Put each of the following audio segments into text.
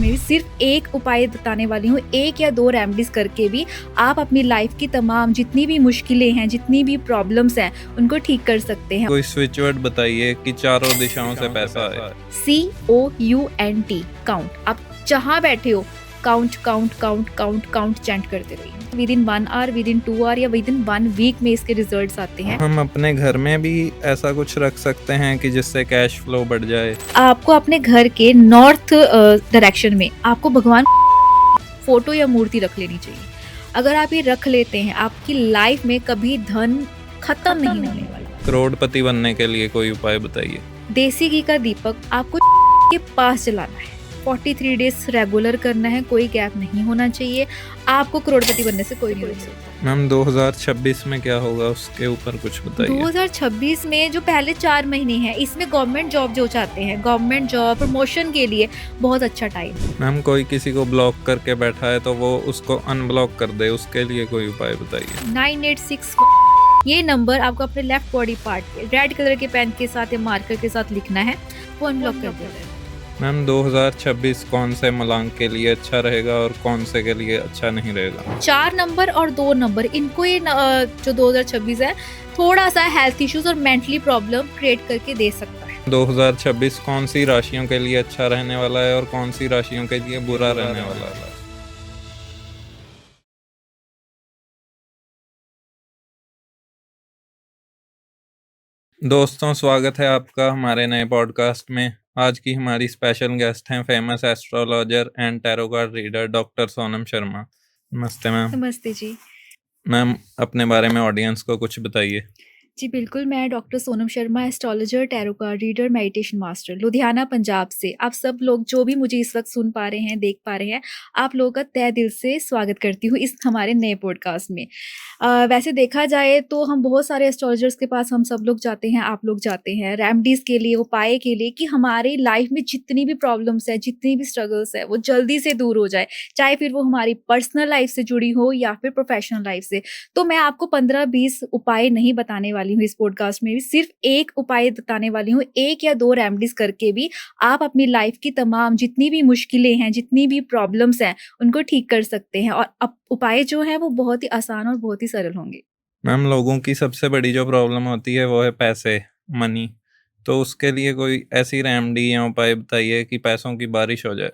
में भी सिर्फ एक उपाय बताने वाली हूँ। 1 या 2 रेमेडीज़ करके भी आप अपनी लाइफ की तमाम जितनी भी मुश्किलें हैं, जितनी भी प्रॉब्लम्स हैं, उनको ठीक कर सकते हैं। कोई स्विच वर्ड बताइए कि चारों दिशाओं से पैसा आए। COUNT count. आप जहाँ बैठे हो count count count count count chant करते रहिए। Within 1 hour, within 2 hour या विद इन 1 वीक में इसके रिजल्ट्स आते हैं। हम अपने घर में भी ऐसा कुछ रख सकते हैं कि जिससे कैश फ्लो बढ़ जाए। आपको अपने घर के नॉर्थ डायरेक्शन में आपको भगवान फोटो या मूर्ति रख लेनी चाहिए। अगर आप ये रख लेते हैं, आपकी लाइफ में कभी धन खत्म नहीं होने वाला। करोड़पति बनने के लिए कोई उपाय बताइए। देसी घी का दीपक आपको के पास जलाना है। 43 डेज रेगुलर करना है, कोई गैप नहीं होना चाहिए। आपको करोड़पति बनने से कोई नहीं रोक सकता। मैम 2026 में क्या होगा उसके ऊपर कुछ बताइए। 2026 में जो पहले 4 महीने हैं, इसमें गवर्नमेंट जॉब जो चाहते हैं, गवर्नमेंट जॉब प्रमोशन के लिए बहुत अच्छा टाइम है। मैम कोई किसी को ब्लॉक करके बैठा है तो वो उसको अनब्लॉक कर दे, उसके लिए कोई उपाय बताइए। 986 ये नंबर आपको अपने लेफ्ट बॉडी पार्ट पे रेड कलर के पेन के साथ या मार्कर के साथ लिखना है, वो अनब्लॉक कर देना है। मैम 2026 कौन से मलांग के लिए अच्छा रहेगा और कौन से के लिए अच्छा नहीं रहेगा। 4 नंबर और 2 नंबर इनको ये जो 2026 है थोड़ा सा हेल्थ इश्यूज और मेंटली प्रॉब्लम क्रिएट करके दे सकता है। 2026 कौन सी राशियों के लिए अच्छा रहने वाला है और कौन सी राशियों के लिए बुरा रहने वाला है। दोस्तों, स्वागत है आपका हमारे नए पॉडकास्ट में। आज की हमारी स्पेशल गेस्ट हैं famous astrologer and tarot card reader doctor Sonam Sharma. नमस्ते मैम। नमस्ते जी। मैम अपने बारे में ऑडियंस को कुछ बताइए। जी बिल्कुल, मैं doctor Sonam Sharma, astrologer, tarot card reader, meditation master, Ludhiana Punjab से। आप सब लोग जो भी मुझे इस वक्त सुन पा रहे हैं, देख पा रहे हैं, आप लोगों का तहे दिल से स्वागत करती हूँ इस हमारे नए पॉडकास्ट में। वैसे देखा जाए तो हम बहुत सारे एस्ट्रोलॉजर्स के पास हम सब लोग जाते हैं, आप लोग जाते हैं रेमेडीज़ के लिए, उपाय के लिए कि हमारी लाइफ में जितनी भी प्रॉब्लम्स है, जितनी भी स्ट्रगल्स है, वो जल्दी से दूर हो जाए, चाहे फिर वो हमारी पर्सनल लाइफ से जुड़ी हो या फिर प्रोफेशनल लाइफ से। तो मैं आपको 15-20 उपाय नहीं बताने वाली हूँ इस पॉडकास्ट में भी, सिर्फ एक उपाय बताने वाली हूँ। 1 या 2 रेमेडीज़ करके भी आप अपनी लाइफ की तमाम जितनी भी मुश्किलें हैं, जितनी भी प्रॉब्लम्स हैं, उनको ठीक कर सकते हैं और उपाय जो है वो बहुत ही आसान और बहुत ही सरल होंगे। मैम लोगों की सबसे बड़ी जो प्रॉब्लम होती है वो है पैसे, मनी। तो उसके लिए कोई ऐसी रेमेडी या उपाय बताइए कि पैसों की बारिश हो जाए।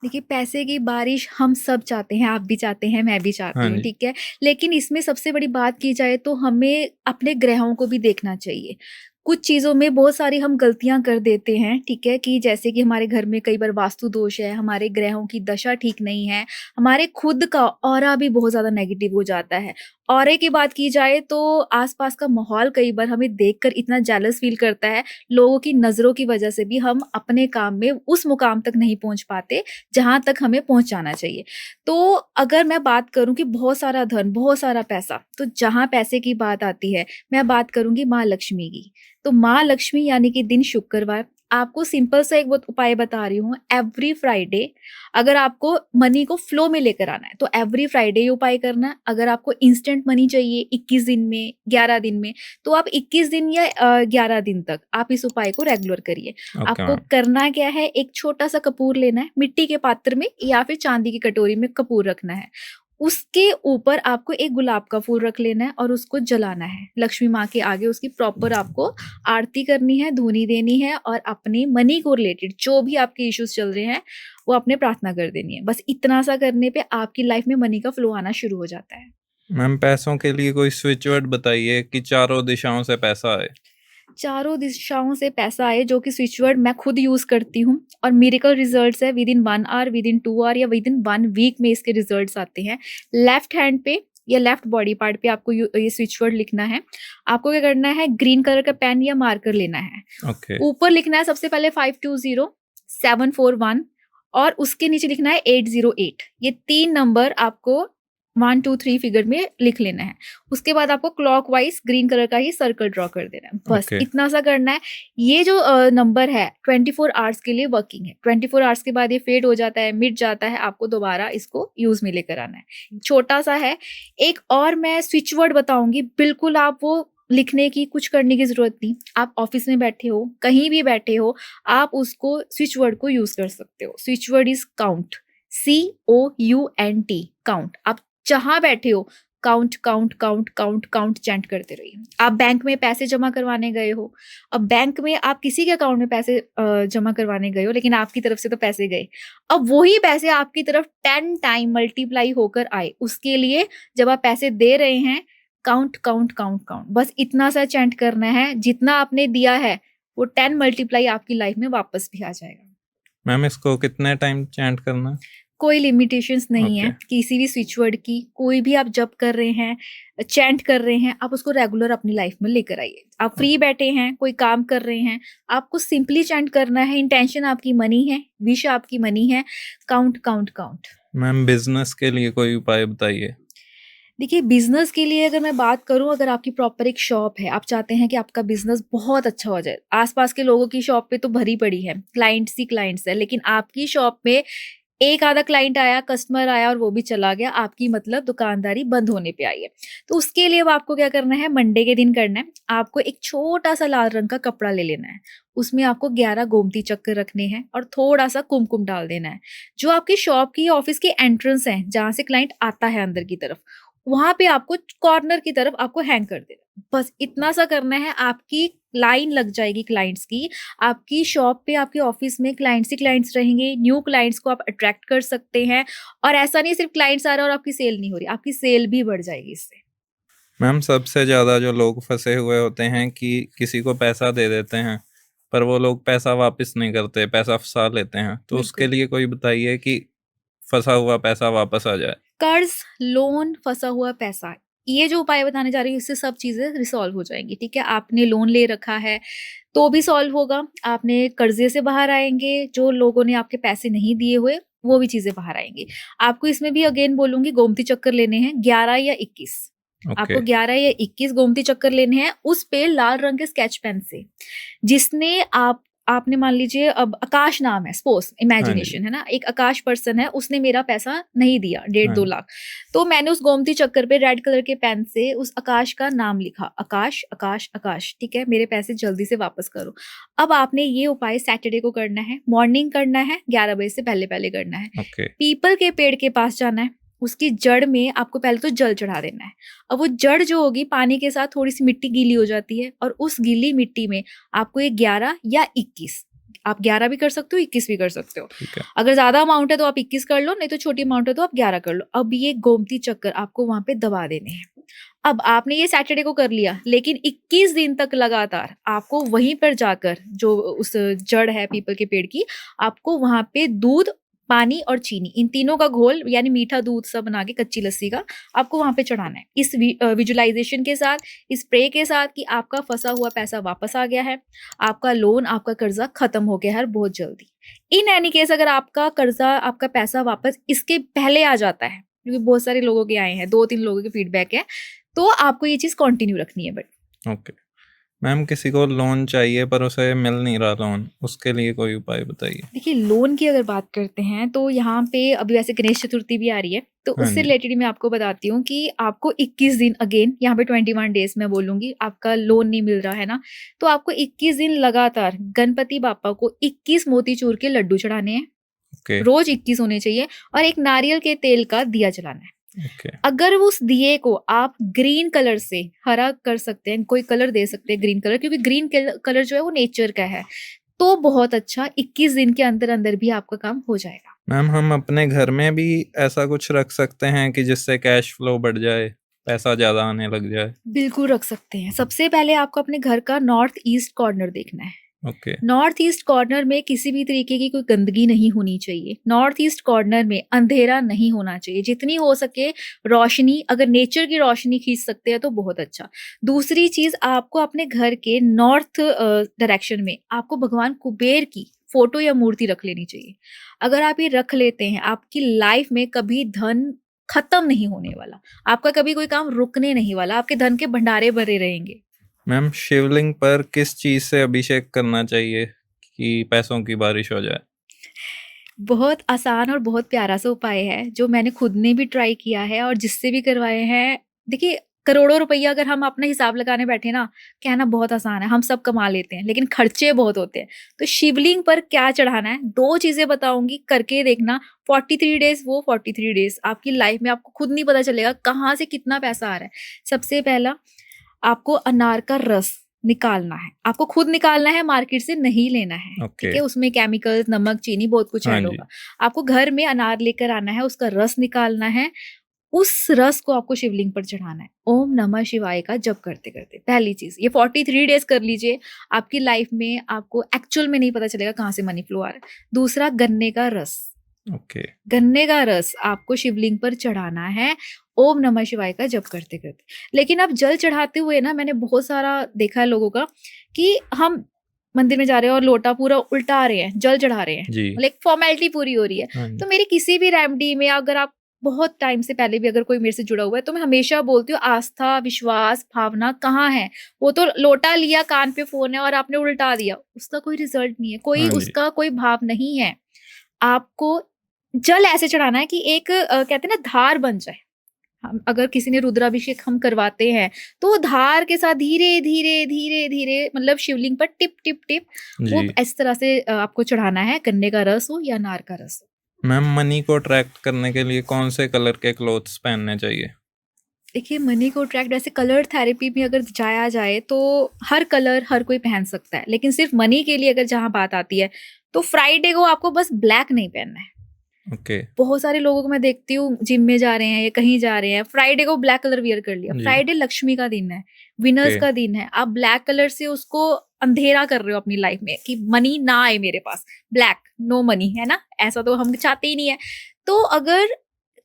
देखिए, पैसे की बारिश हम सब चाहते हैं, आप भी चाहते हैं, मैं भी चाहती हाँ हूँ, जी। ठीक है? लेकिन इसमें सबसे बड़ी बात की जाए तो हमें अपने ग्रहों को भी देखना चाहिए। कुछ चीज़ों में बहुत सारी हम गलतियाँ कर देते हैं, ठीक है? कि जैसे कि हमारे घर में कई बार वास्तु दोष है, हमारे ग्रहों की दशा ठीक नहीं है, हमारे खुद का ऑरा भी बहुत ज़्यादा नेगेटिव हो जाता है। ऑरे की बात की जाए तो आस-पास का माहौल कई बार हमें देखकर इतना जेलस फ़ील करता है, लोगों की नज़रों की वजह से भी हम अपने काम में उस मुकाम तक नहीं पहुँच पाते जहाँ तक हमें पहुँचाना चाहिए। तो अगर मैं बात करूँ कि बहुत सारा धन, बहुत सारा पैसा, तो जहाँ पैसे की बात आती है, मैं बात करूँगी माँ लक्ष्मी की। तो माँ लक्ष्मी यानी कि दिन शुक्रवार, आपको सिंपल सा एक बहुत उपाय बता रही हूँ। एवरी फ्राइडे अगर आपको मनी को फ्लो में लेकर आना है, तो एवरी फ्राइडे ये उपाय करना है। अगर आपको इंस्टेंट मनी चाहिए 21 दिन में, 11 दिन में, तो आप 21 दिन या 11 दिन तक आप इस उपाय को रेगुलर करिए। ओके आपको मैम। करना क्या है, एक छोटा-सा कपूर लेना है, मिट्टी के पात्र में या फिर चांदी की कटोरी में कपूर रखना है। उसके ऊपर आपको एक गुलाब का फूल रख लेना है और उसको जलाना है। लक्ष्मी माँ के आगे उसकी प्रॉपर आपको आरती करनी है, धूनी देनी है और अपनी मनी को रिलेटेड जो भी आपके इश्यूज़ चल रहे हैं, वो आपने प्रार्थना कर देनी है। बस इतना सा करने पे आपकी लाइफ में मनी का फ्लो आना शुरू हो जाता है। मैम पैसों के लिए कोई स्विच वर्ड बताइए कि चारों दिशाओं से पैसा आए। चारों दिशाओं से पैसा आए, जो कि स्विच वर्ड मैं खुद यूज़ करती हूँ और मिरेकल रिजल्ट्स है। Within 1 hour, within 2 hour या विद इन 1 वीक में इसके रिजल्ट्स आते हैं। लेफ्ट हैंड पे या लेफ्ट बॉडी पार्ट पे आपको ये स्विच वर्ड लिखना है। आपको क्या करना है, ग्रीन कलर का पेन या मार्कर लेना है। ओके। ऊपर लिखना है सबसे पहले 520741 और उसके नीचे लिखना है 808। ये 3 नंबर आपको 1, 2, 3 फिगर में लिख लेना है। उसके बाद आपको क्लॉकवाइज ग्रीन कलर का ही सर्कल ड्रॉ कर देना है। बस ओके। इतना सा करना है। ये जो नंबर है 24 आवर्स के लिए वर्किंग है। 24 आवर्स के बाद ये फेड हो जाता है, मिट जाता है, आपको दोबारा इसको यूज़ में लेकर आना है। छोटा-सा है। एक और मैं स्विच वर्ड बताऊँगी, बिल्कुल आप वो लिखने की, कुछ करने की ज़रूरत नहीं। आप ऑफ़िस में बैठे हो, कहीं भी बैठे हो, आप उसको स्विच वर्ड को यूज़ कर सकते हो। Switch word is count, COUNT count. आप जहाँ बैठे हो, count, count, count, count, count chant करते रहिए। आप बैंक में पैसे जमा करवाने गए हो, अब बैंक में आप किसी के अकाउंट में पैसे जमा करवाने गए हो, लेकिन आपकी तरफ से तो पैसे गए। अब वही पैसे आपकी तरफ 10 टाइम मल्टीप्लाई होकर आए। उसके लिए जब आप पैसे दे रहे हैं, काउंट, काउंट, काउंट, काउंट, बस इतना सा चैंट करना है, जितना आपने दिया है, वो 10 मल्टीप्लाई आपकी लाइफ में वापस भी आ जाएगा। मैम इसको कितने टाइम चैंट करना है? कोई लिमिटेशंस नहीं है, ओके। किसी भी स्विच वर्ड की, कोई भी आप जप कर रहे हैं, चैंट कर रहे हैं, आप उसको रेगुलर अपनी लाइफ में लेकर आइए। आप फ्री बैठे हैं, कोई काम कर रहे हैं, आपको सिंपली चैंट करना है, इंटेंशन आपकी मनी है, विश आपकी मनी है, count, count, count. Ma'am business के लिए कोई उपाय बताइए? देखिए, बिज़नेस के लिए अगर मैं बात करूँ, अगर आपकी प्रॉपर एक शॉप है, आप चाहते हैं कि आपका बिज़नेस बहुत अच्छा हो जाए, आस-पास के लोगों की शॉप पे तो भरी पड़ी है, क्लाइंट्स ही क्लाइंट्स हैं, लेकिन आपकी शॉप में एक आधा क्लाइंट आया, कस्टमर आया और वो भी चला गया, आपकी मतलब दुकानदारी बंद होने पे आई है। तो उसके लिए अब आपको क्या करना है, मंडे के दिन करना है, आपको एक छोटा-सा लाल रंग का कपड़ा ले लेना है, उसमें आपको 11 गोमती चक्र रखने हैं और थोड़ा-सा कुमकुम डाल देना है। जो आपकी शॉप की, ऑफ़िस की एंट्रेंस है, जहाँ से क्लाइंट आता है अंदर की तरफ, वहाँ पे आपको कॉर्नर की तरफ आपको हैंग कर देना है। बस इतना सा करना है, आपकी लाइन लग जाएगी क्लाइंट्स की। आपकी शॉप पे, आपके ऑफिस में क्लाइंट्स ही क्लाइंट्स रहेंगे, न्यू क्लाइंट्स को आप अट्रैक्ट कर सकते हैं और ऐसा नहीं सिर्फ क्लाइंट्स आ रहे हैं और आपकी सेल नहीं हो रही, आपकी सेल भी बढ़ जाएगी इससे। मैम सबसे ज़्यादा जो लोग फँसे हुए होते हैं कि किसी को पैसा दे देते हैं, पर वो लोग पैसा वापस नहीं करते, पैसा फँसा लेते हैं। तो उसके बिल्कुल। लिए कोई बताइए कि फँसा हुआ पैसा वापस आ जाए? कर्ज, लोन, फँसा हुआ पैसा, ये जो उपाय बताने जा रही हूँ, इससे सब चीज़ें रिसॉल्व हो जाएँगी, ठीक है? आपने लोन ले रखा है, तो भी सॉल्व होगा। आपने कर्ज़े से बाहर आएँगे, जो लोगों ने आपके पैसे नहीं दिए हुए, वो भी चीज़ें बाहर आएँगी। आपको इसमें भी अगेन बोलूँगी, गोमती चक्कर लेने हैं 11 या 21। ओके। आपको 11 या 21 गोमती चक्कर लेने हैं, उस पे लाल रंग के स्केच पेन से, जिसने आपने मान लीजिए, अब आकाश नाम है, सपोज़ हाँ जी। इमेजिनेशन है ना, एक आकाश पर्सन है, उसने मेरा पैसा नहीं दिया, डेढ़ हाँ 2 जी। लाख। तो मैंने उस गोमती चक्कर पे रेड कलर के पेन से उस आकाश का नाम लिखा, आकाश, आकाश, आकाश, ठीक है? मेरे पैसे जल्दी से वापस करो। अब आपने ये उपाय सैटरडे को करना है, मॉर्निंग करना है, 11 बजे से पहले-पहले करना है। ओके। पीपल के पेड़ के पास जाना है, उसकी जड़ में आपको पहले तो जल चढ़ा देना है। अब वो जड़ जो होगी, पानी के साथ थोड़ी-सी मिट्टी गीली हो जाती है और उस गीली मिट्टी में आपको ये 11 या 21, आप 11 भी कर सकते हो, 21 भी कर सकते हो। ठीक है। अगर ज़्यादा अमाउंट है तो आप 21 कर लो, नहीं तो छोटी अमाउंट है तो आप 11 कर लो। अब ये गोमती चक्कर आपको वहाँ पे दबा देने हैं। अब आपने ये सैटरडे को कर लिया, लेकिन 21 दिन तक लगातार आपको वहीं पर जाकर, जो उस जड़ है पीपल के पेड़ की, आपको वहाँ पे दूध, पानी और चीनी, इन तीनों का घोल, यानी मीठा दूध सा बना के, कच्ची लस्सी का, आपको वहाँ पे चढ़ाना है। इस विजुअलाइज़ेशन के साथ, इस प्रे के साथ कि आपका फँसा हुआ पैसा वापस आ गया है, आपका लोन, आपका कर्ज़ा खत्म हो गया है बहुत जल्दी। इन एनी केस अगर आपका कर्ज़ा, आपका पैसा वापस इसके पहले आ जाता है, क्योंकि बहुत सारे लोगों के आए हैं, 2-3 लोगों के फीडबैक है, तो आपको ये चीज़ कंटिन्यू रखनी है बट। ओके। मैम किसी को लोन चाहिए पर उसे मिल नहीं रहा लोन, उसके लिए कोई उपाय बताइए? देखिए, लोन की अगर बात करते हैं, तो यहाँ पे अभी वैसे गणेश चतुर्थी भी आ रही है, तो हाँ उससे जी। रिलेटेड ही मैं आपको बताती हूँ कि आपको 21 दिन, अगेन यहाँ पे 21 डेज़ मैं बोलूँगी, आपका लोन नहीं मिल रहा है ना, तो आपको 21 दिन लगातार गणपति बाप्पा को 21 मोतीचूर के लड्डू चढ़ाने हैं, ओके। रोज़ 21 होने चाहिए, और एक नारियल के तेल का दिया जलाना है। ओके। अगर उस दिए को आप ग्रीन कलर से हरा कर सकते हैं, कोई कलर दे सकते हैं ग्रीन कलर, क्योंकि ग्रीन कलर जो है वो नेचर का है, तो बहुत अच्छा, 21 दिन के अंदर-अंदर भी आपका काम हो जाएगा। मैम हम अपने घर में भी ऐसा कुछ रख सकते हैं कि जिससे कैश फ्लो बढ़ जाए, पैसा ज़्यादा आने लग जाए? बिल्कुल रख सकते हैं। सबसे पहले आपको अपने घर का नॉर्थ ईस्ट कॉर्नर देखना है। ओके। नॉर्थ ईस्ट कॉर्नर में किसी भी तरीके की कोई गंदगी नहीं होनी चाहिए। नॉर्थ ईस्ट कॉर्नर में अंधेरा नहीं होना चाहिए। जितनी हो सके रोशनी, अगर नेचर की रोशनी खींच सकते हैं तो बहुत अच्छा। दूसरी चीज़, आपको अपने घर के नॉर्थ डायरेक्शन में आपको भगवान कुबेर की फ़ोटो या मूर्ति रख लेनी चाहिए। अगर आप ये रख लेते हैं, आपकी लाइफ़ में कभी धन खत्म नहीं होने वाला। आपका कभी कोई काम रुकने नहीं वाला। आपके धन के भंडारे भरे रहेंगे। मैम शिवलिंग पर किस चीज़ से अभिषेक करना चाहिए कि पैसों की बारिश हो जाए? बहुत आसान और बहुत प्यारा सा उपाय है, जो मैंने खुद ने भी ट्राई किया है और जिससे भी करवाए हैं। देखिए, करोड़ों रुपया अगर हम अपना हिसाब लगाने बैठे ना, कहना बहुत आसान है, हम सब कमा लेते हैं, लेकिन खर्चे बहुत होते हैं। तो शिवलिंग पर क्या चढ़ाना है, 2 चीज़ें बताऊँगी, करके देखना। 43 डेज़ वो 43 डेज़ आपकी लाइफ में आपको खुद नहीं पता चलेगा कहाँ से कितना पैसा आ रहा है। सबसे पहला, आपको अनार का रस निकालना है, आपको खुद निकालना है, मार्केट से नहीं लेना है, ओके। ठीक है? उसमें केमिकल्स, नमक, चीनी बहुत कुछ हाँ ऐड जी। होगा। आपको घर में अनार लेकर आना है, उसका रस निकालना है, उस रस को आपको शिवलिंग पर चढ़ाना है। ओम नमः शिवाय का जप करते-करते, पहली चीज़। ये 43 डेज़ कर लीजिए, आपकी लाइफ में आपको एक्चुअल में नहीं पता चलेगा कहाँ से मनी फ्लो आ रहा है। दूसरा, गन्ने का रस। ओके। गन्ने का रस आपको शिवलिंग पर चढ़ाना है, ओम नमः शिवाय का जप करते-करते। लेकिन अब जल चढ़ाते हुए ना, मैंने बहुत सारा देखा है लोगों का कि हम मंदिर में जा रहे हैं और लोटा पूरा उल्टा रहे हैं, जल चढ़ा रहे हैं, जी। लाइक फॉर्मेलिटी पूरी हो रही है। हाँ जी। तो मेरी किसी भी रेमेडी में, अगर आप बहुत टाइम से पहले भी अगर कोई मेरे से जुड़ा हुआ है, तो मैं हमेशा बोलती हूँ, आस्था, विश्वास, भावना कहाँ है? वो तो लोटा लिया, कान पे फ़ोन है और आपने उल्टा दिया, उसका कोई रिज़ल्ट नहीं है, कोई हाँ जी। उसका कोई भाव नहीं है। आपको जल ऐसे चढ़ाना है कि एक कहते हैं ना, धार बन जाए। हम अगर किसी ने रुद्राभिषेक हम करवाते हैं, तो वो धार के साथ धीरे-धीरे, धीरे-धीरे, मतलब शिवलिंग पर टिप, टिप, टिप, वो जी। इस तरह से आपको चढ़ाना है, गन्ने का रस हो या अनार का रस हो। मैम, मनी को अट्रैक्ट करने के लिए कौन से कलर के क्लॉथ्स पहनने चाहिए? देखिए, मनी को अट्रैक्ट, वैसे कलर थेरेपी में अगर जाया जाए तो हर कलर हर कोई पहन सकता है, लेकिन सिर्फ मनी के लिए अगर जहाँ बात आती है, तो फ्राइडे को आपको बस ब्लैक नहीं पहनना है। ओके। बहुत सारे लोगों को मैं देखती हूँ, जिम में जा रहे हैं या कहीं जा रहे हैं, फ्राइडे को ब्लैक कलर वियर कर लिया। जी। फ्राइडे लक्ष्मी का दिन है, विनर्स ओके। का दिन है। आप ब्लैक कलर से उसको अंधेरा कर रहे हो अपनी लाइफ में कि मनी ना आए मेरे पास, ब्लैक, नो मनी, है ना? ऐसा तो हम चाहते ही नहीं है। तो अगर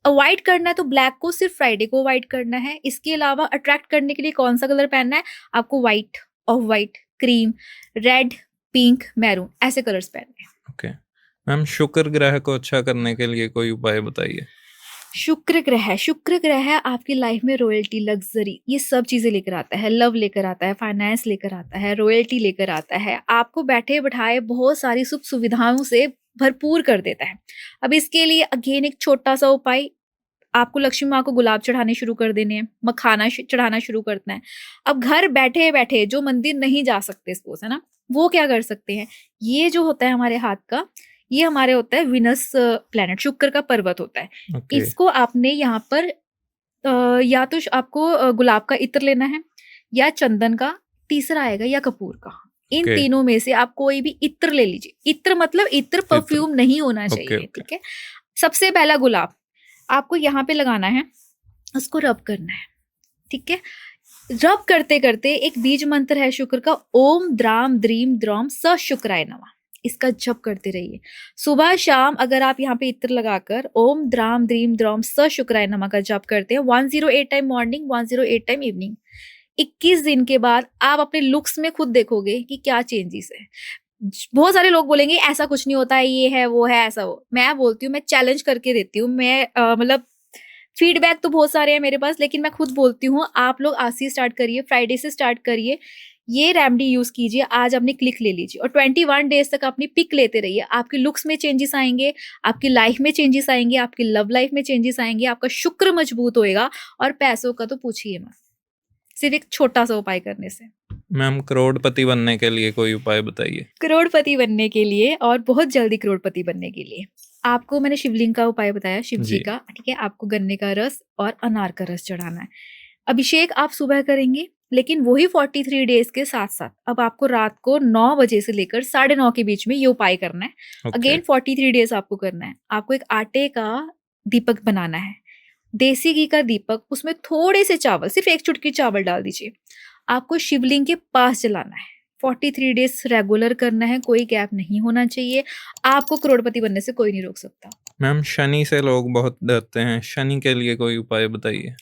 अवॉइड करना है तो ब्लैक को सिर्फ फ्राइडे को अवॉइड करना है। इसके अलावा अट्रैक्ट करने के लिए कौन-सा कलर पहनना है? आपको white, of white, cream, red, pink, maroon, ऐसे कलर्स पहनने हैं। ओके। मैम, शुक्र ग्रह को अच्छा करने के लिए कोई उपाय बताइए? शुक्र ग्रह आपकी लाइफ में रॉयल्टी, लग्जरी, ये सब चीज़ें लेकर आता है, लव लेकर आता है, फाइनेंस लेकर आता है, रॉयल्टी लेकर आता है, आपको बैठे-बिठाए बहुत सारी सुख-सुविधाओं से भरपूर कर देता है। अब इसके लिए अगेन एक छोटा-सा उपाय, आपको लक्ष्मी माँ को गुलाब चढ़ाने शुरू कर देने हैं, मखाना चढ़ाना शुरू करना है। अब घर बैठे-बैठे जो मंदिर नहीं जा सकते सपोज़, है ना? वो क्या कर सकते हैं, ये जो होता है हमारे हाथ का, ये हमारे होता है विनस प्लैनेट, शुक्र का पर्वत होता है। ओके। इसको आपने यहाँ पर या तो आपको गुलाब का इत्र लेना है, या चंदन का, तीसरा आएगा या कपूर का। In okay. तीनों में से आप कोई भी इत्र ले लीजिए। इत्र मतलब इत्र इत्र। परफ्यूम नहीं होना ओके। चाहिए, ओके। ठीक है? सबसे पहला गुलाब आपको यहाँ पे लगाना है, उसको रब करना है, ठीक है? रब करते-करते एक बीज मंत्र है शुक्र का, ओम द्राम द्रीम द्रौम स शुक्राय नमः। इसका जप करते रहिए। सुबह शाम अगर आप यहाँ पे इत्र लगाकर ओम द्राम द्रीम द्रौम स शुक्राय नमः का जप करते हैं, 108 टाइम मॉर्निंग, 108 टाइम इवनिंग, 21 दिन के बाद आप अपने लुक्स में खुद देखोगे कि क्या चेंजेस है। बहुत सारे लोग बोलेंगे ऐसा कुछ नहीं होता है, ये है, वो है, ऐसा वो। मैं बोलती हूँ, मैं चैलेंज करके देती हूँ। मैं मतलब फीडबैक तो बहुत सारे हैं मेरे पास, लेकिन मैं खुद बोलती हूँ, आप लोग आज से स्टार्ट करिए, फ्राइडे से स्टार्ट करिए। ये रेमेडी यूज़ कीजिए, आज आपने क्लिक ले लीजिए और 21 डेज़ तक अपनी पिक लेते रहिए। आपके लुक्स में चेंजेस आएँगे, आपकी लाइफ में चेंजेस आएँगे, आपकी लव लाइफ में चेंजेस आएँगे, आपका शुक्र मजबूत होएगा और पैसों का तो पूछिए मत। सिर्फ एक छोटा-सा उपाय करने से। मैम, करोड़पति बनने के लिए कोई उपाय बताइए? करोड़पति बनने के लिए और बहुत जल्दी करोड़पति बनने के लिए, आपको मैंने शिवलिंग का उपाय बताया, शिव जी जी। का, ठीक है? आपको गन्ने का रस और अनार का रस चढ़ाना है। अभिषेक आप सुबह करेंगे, लेकिन वही 43 डेज़ के साथ-साथ अब आपको रात को 9 बजे से लेकर 9:30 के बीच में ये उपाय करना है। ओके। अगेन 43 डेज़ आपको करना है। आपको एक आटे का दीपक बनाना है, देसी घी का दीपक, उसमें थोड़े से चावल, सिर्फ 1 चुटकी चावल डाल दीजिए। आपको शिवलिंग के पास जलाना है। 43 डेज़ रेगुलर करना है, कोई गैप नहीं होना चाहिए। आपको करोड़पति बनने से कोई नहीं रोक सकता। मैम, शनि से लोग बहुत डरते हैं, शनि के लिए कोई उपाय बताइए?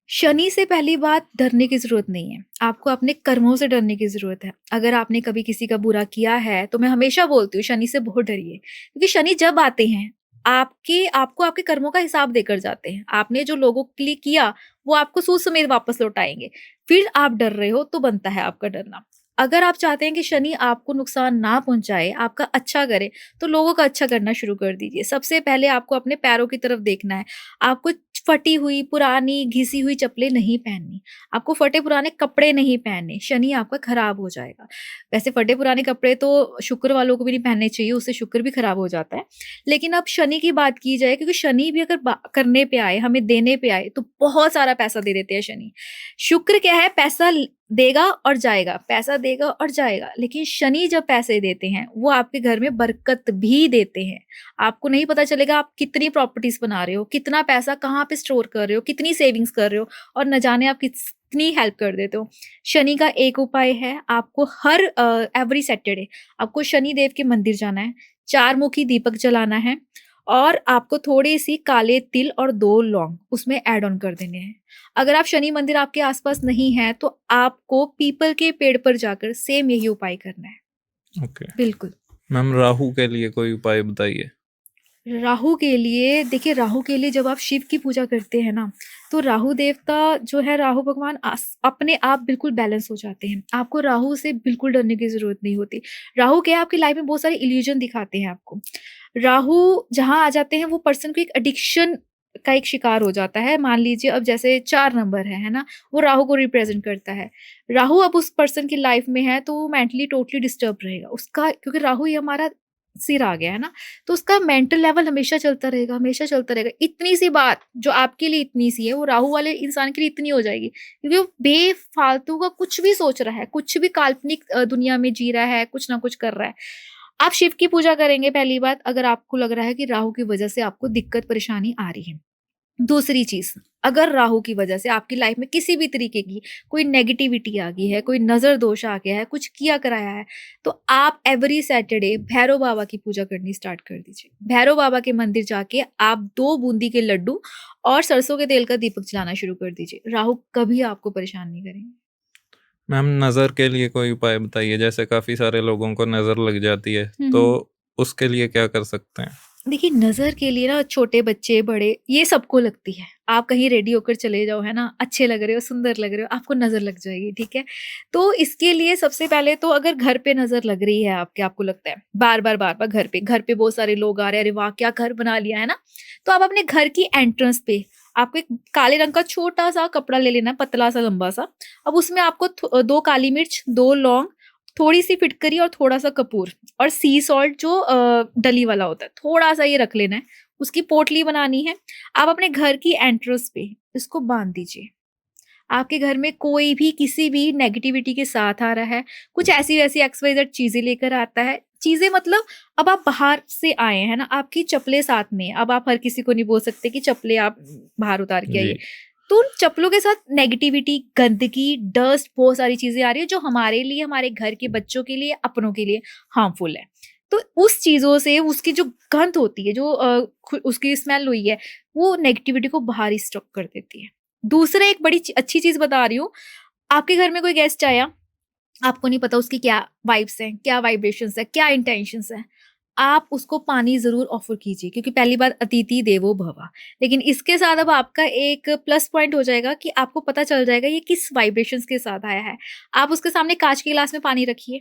शनि से पहली बात, डरने की ज़रूरत नहीं है। आपको अपने कर्मों से डरने की ज़रूरत है। अगर आपने कभी किसी का बुरा किया है, तो मैं हमेशा बोलती हूँ शनि से बहुत डरिए। क्योंकि शनि जब आते हैं, आपको आपके कर्मों का हिसाब देकर जाते हैं। आपने जो लोगों के लिए किया, वो आपको सूद समेत वापस लौटाएँगे। फिर आप डर रहे हो, तो बनता है आपका डरना। अगर आप चाहते हैं कि शनि आपको नुकसान ना पहुँचाए, आपका अच्छा करे, तो लोगों का अच्छा करना शुरू कर दीजिए। सबसे पहले आपको अपने पैरों की तरफ देखना है। आपको फटी हुई, पुरानी, घिसी हुई चप्पलें नहीं पहननी। आपको फटे पुराने कपड़े नहीं पहनने, शनि आपका खराब हो जाएगा। वैसे फटे पुराने कपड़े तो शुक्र वालों को भी नहीं पहनने चाहिए, उससे शुक्र भी खराब हो जाता है। लेकिन अब शनि की बात की जाए, क्योंकि शनि भी अगर करने पे आए, हमें देने पे आए, तो बहुत सारा पैसा दे देते हैं शनि। शुक्र क्या है, पैसा देगा और जाएगा, पैसा देगा और जाएगा। लेकिन शनि जब पैसे देते हैं, वो आपके घर में बरकत भी देते हैं। आपको नहीं पता चलेगा आप कितनी प्रॉपर्टीज बना रहे हो, कितना पैसा कहाँ पे स्टोर कर रहे हो, कितनी सेविंग्स कर रहे हो, और न जाने आप कितनी हेल्प कर देते हो। शनि का एक उपाय है, आपको हर एवरी सैटरडे आपको शनि देव के मंदिर जाना है, 4 मुखी दीपक जलाना है, और आपको थोड़ी-सी काले तिल और 2 लौंग उसमें ऐड ऑन कर देने हैं। अगर आप शनि मंदिर आपके आस-पास नहीं है, तो आपको पीपल के पेड़ पर जाकर सेम यही उपाय करना है। ओके। बिल्कुल। मैम राहु के लिए कोई उपाय बताइए? राहु के लिए, देखिए राहु के लिए जब आप शिव की पूजा करते हैं ना, तो राहु देवता जो है, राहु भगवान अपने आप बिल्कुल बैलेंस हो जाते हैं। आपको राहु से बिल्कुल डरने की ज़रूरत नहीं होती। राहु क्या है, आपकी लाइफ में बहुत सारे इल्यूजन दिखाते हैं आपको। राहु जहाँ आ जाते हैं, वो पर्सन को एक एडिक्शन का एक शिकार हो जाता है। मान लीजिए अब जैसे 4 नंबर है ना? वो राहु को रिप्रेज़ेंट करता है। राहु अब उस पर्सन की लाइफ में है, तो वो मेंटली टोटली डिस्टर्ब रहेगा। उसका, क्योंकि राहु ही हमारा सिर आ गया है ना, तो उसका मेंटल लेवल हमेशा चलता रहेगा, हमेशा चलता रहेगा। इतनी सी बात जो आपके लिए इतनी सी है, वो राहु वाले इंसान के लिए इतनी हो जाएगी, क्योंकि वो बेफालतू का कुछ भी सोच रहा है, कुछ भी काल्पनिक दुनिया में जी रहा है, कुछ ना कुछ कर रहा है। आप शिव की पूजा करेंगे पहली बात, अगर आपको लग रहा है कि राहु की वजह से आपको दिक्कत परेशानी आ रही है। दूसरी चीज़, अगर राहु की वजह से आपकी लाइफ में किसी भी तरीके की कोई नेगेटिविटी आ गई है, कोई नज़र दोष आ गया है, कुछ किया कराया है, तो आप एवरी सैटरडे भैरव बाबा की पूजा करनी स्टार्ट कर दीजिए। भैरव बाबा के मंदिर जाके आप 2 बूंदी के लड्डू और सरसों के तेल का दीपक जलाना शुरू कर दीजिए। राहु कभी आपको परेशान नहीं करेंगे। मैम नज़र के लिए कोई उपाय बताइए? जैसे काफ़ी सारे लोगों को नज़र लग जाती है, हुँ, हुँ। तो उसके लिए क्या कर सकते हैं? देखिए, नज़र के लिए ना छोटे बच्चे, बड़े, ये सबको लगती है। आप कहीं रेडी होकर चले जाओ, है ना? अच्छे लग रहे हो, सुंदर लग रहे हो, आपको नज़र लग जाएगी, ठीक है? तो इसके लिए सबसे पहले तो, अगर घर पे नज़र लग रही है आपके, आपको लगता है बार-बार, बार-बार घर पे बहुत सारे लोग आ रहे हैं, अरे वाह! क्या घर बना लिया, है ना? तो आप अपने घर की एंट्रेंस पे आपको एक काले रंग का छोटा-सा कपड़ा ले लेना है, पतला-सा, लंबा-सा। अब उसमें आपको 2 काली मिर्च, 2 लौंग, थोड़ी-सी फिटकरी और थोड़ा-सा कपूर और सी सॉल्ट जो डली वाला होता है, थोड़ा-सा ये रख लेना है। उसकी पोटली बनानी है। आप अपने घर की एंट्रेंस पे इसको बाँध दीजिए। आपके घर में कोई भी किसी भी नेगेटिविटी के साथ आ रहा है, कुछ ऐसी-वैसी एक्स-वाई-ज़ेड चीज़ें लेकर आता है, चीज़ें मतलब, अब आप बाहर से आए हैं ना, आपकी चप्पलें साथ में हैं, अब आप हर किसी को नहीं बोल सकते कि चप्पलें आप बाहर उतार के जी। आइए। तो उन चप्पलों के साथ नेगेटिविटी, गंदगी, डस्ट, बहुत सारी चीज़ें आ रही हैं, जो हमारे लिए, हमारे घर के बच्चों के लिए, अपनों के लिए हार्मफुल है। तो उस चीज़ों से उसकी जो गंध होती है, जो उसकी स्मेल हुई है, वो नेगेटिविटी को बाहर ही स्टॉक कर देती है। दूसरा, एक बड़ी अच्छी चीज़ बता रही हूँ, आपके घर में कोई गेस्ट आया, आपको नहीं पता उसकी क्या वाइब्स हैं, क्या वाइब्रेशंस हैं, क्या इंटेंशंस हैं। आप उसको पानी ज़रूर ऑफ़र कीजिए, क्योंकि पहली बात, अतिथि देवो भव। लेकिन इसके साथ अब आपका एक प्लस पॉइंट हो जाएगा कि आपको पता चल जाएगा ये किस वाइब्रेशंस के साथ आया है। आप उसके सामने काँच के गिलास में पानी रखिए।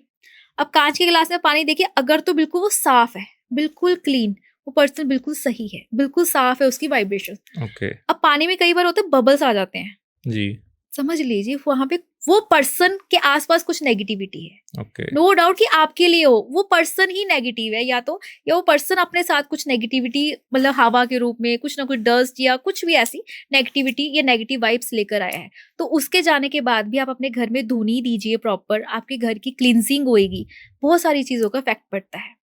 अब काँच के गिलास में पानी देखिए, अगर तो बिल्कुल वो साफ़ है, बिल्कुल क्लीन, वो पर्सन बिल्कुल सही है, बिल्कुल साफ़ है उसकी वाइब्रेशन। ओके। अब पानी में कई बार होता है बबल्स आ जाते हैं। जी। समझ लीजिए वहाँ पे वो पर्सन के आस-पास कुछ नेगेटिविटी है। ओके। नो डाउट कि आपके लिए हो, वो पर्सन ही नेगेटिव है, या तो, या वो पर्सन अपने साथ कुछ नेगेटिविटी, मतलब हवा के रूप में कुछ ना कुछ डस्ट या कुछ भी ऐसी नेगेटिविटी या नेगेटिव वाइब्स लेकर आया है। तो उसके जाने के बाद भी आप अपने घर में धुनी दीजिए प्रॉपर, आपके घर की क्लींजिंग होएगी। बहुत सारी चीज़ों का इफ़ेक्ट पड़ता है।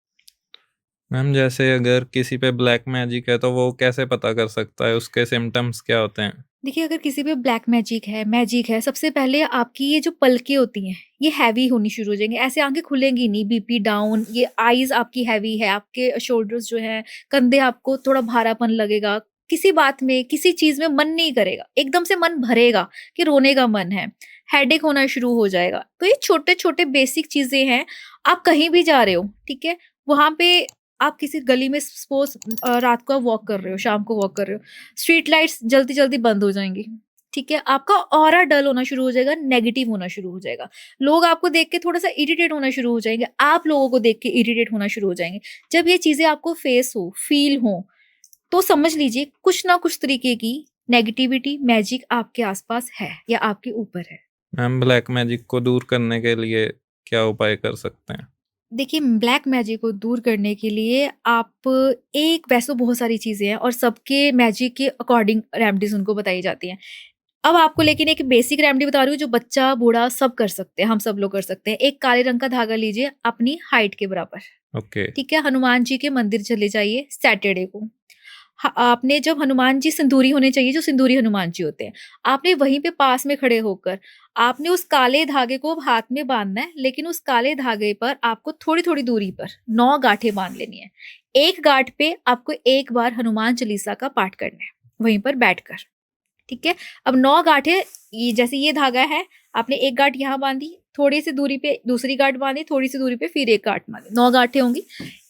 मैम जैसे अगर किसी पे ब्लैक मैजिक है, तो वो कैसे पता कर सकता है? उसके सिम्पटम्स क्या होते हैं? देखिए, अगर किसी पे ब्लैक मैजिक है, सबसे पहले आपकी ये जो पलकें होती हैं, ये हैवी होनी शुरू हो जाएँगी। ऐसे आँखें खुलेंगी नहीं, बीपी डाउन, ये आईज़ आपकी हैवी है, आपके शोल्डर्स जो हैं, कंधे आपको थोड़ा भारापन लगेगा। किसी बात में, किसी चीज़ में मन नहीं करेगा, एकदम से मन भरेगा कि रोने का मन है, हेडेक होना शुरू हो जाएगा। तो ये छोटे-छोटे बेसिक चीज़ें हैं। आप कहीं भी जा रहे हो, ठीक है? वहाँ पे आप किसी गली में सपोज़ रात को आप वॉक कर रहे हो, शाम को वॉक कर रहे हो, स्ट्रीट लाइट्स जल्दी-जल्दी बंद हो जाएँगी, ठीक है? आपका ऑरा डल होना शुरू हो जाएगा, नेगेटिव होना शुरू हो जाएगा। लोग आपको देख के थोड़ा-सा इरिटेट होना शुरू हो जाएँगे, आप लोगों को देख के इरिटेट होना शुरू हो जाएँगे। जब ये चीज़ें आपको फेस हो, फ़ील हो, तो समझ लीजिए कुछ ना कुछ तरीके की नेगेटिविटी, मैजिक आपके आसपास है या आपके ऊपर है। मैम ब्लैक मैजिक को दूर करने के लिए क्या उपाय कर सकते हैं? देखिए, ब्लैक मैजिक को दूर करने के लिए आप एक वैसे तो बहुत सारी चीज़ें हैं और सबके मैजिक के अकॉर्डिंग रेमेडीज़ उनको बताई जाती हैं। अब आपको लेकिन एक बेसिक रेमेडी बता रही हूँ जो बच्चा, बूढ़ा सब कर सकते हैं, हम सब लोग कर सकते हैं। एक काले रंग का धागा लीजिए अपनी हाइट के बराबर, ओके। ठीक है? हनुमान जी के मंदिर चले जाइए सैटरडे को। आपने जब हनुमान जी सिंदूरी होने चाहिए, जो सिंदूरी हनुमान जी होते हैं, आपने वहीं पे पास में खड़े होकर आपने उस काले धागे को हाथ में बांधना है, लेकिन उस काले धागे पर आपको थोड़ी-थोड़ी दूरी पर 9 गाँठें बाँध लेनी है। एक गाँठ पे आपको एक बार हनुमान चालीसा का पाठ करना है, वहीं पर बैठकर, ठीक है? अब 9 गाँठें, ये जैसे ये धागा है, आपने एक गाँठ यहाँ बाँधी, थोड़ी सी दूरी पे दूसरी गाँठ बाँधी, थोड़ी सी दूरी पे फिर एक गाँठ बाँधी, 9 गाँठें होंगी।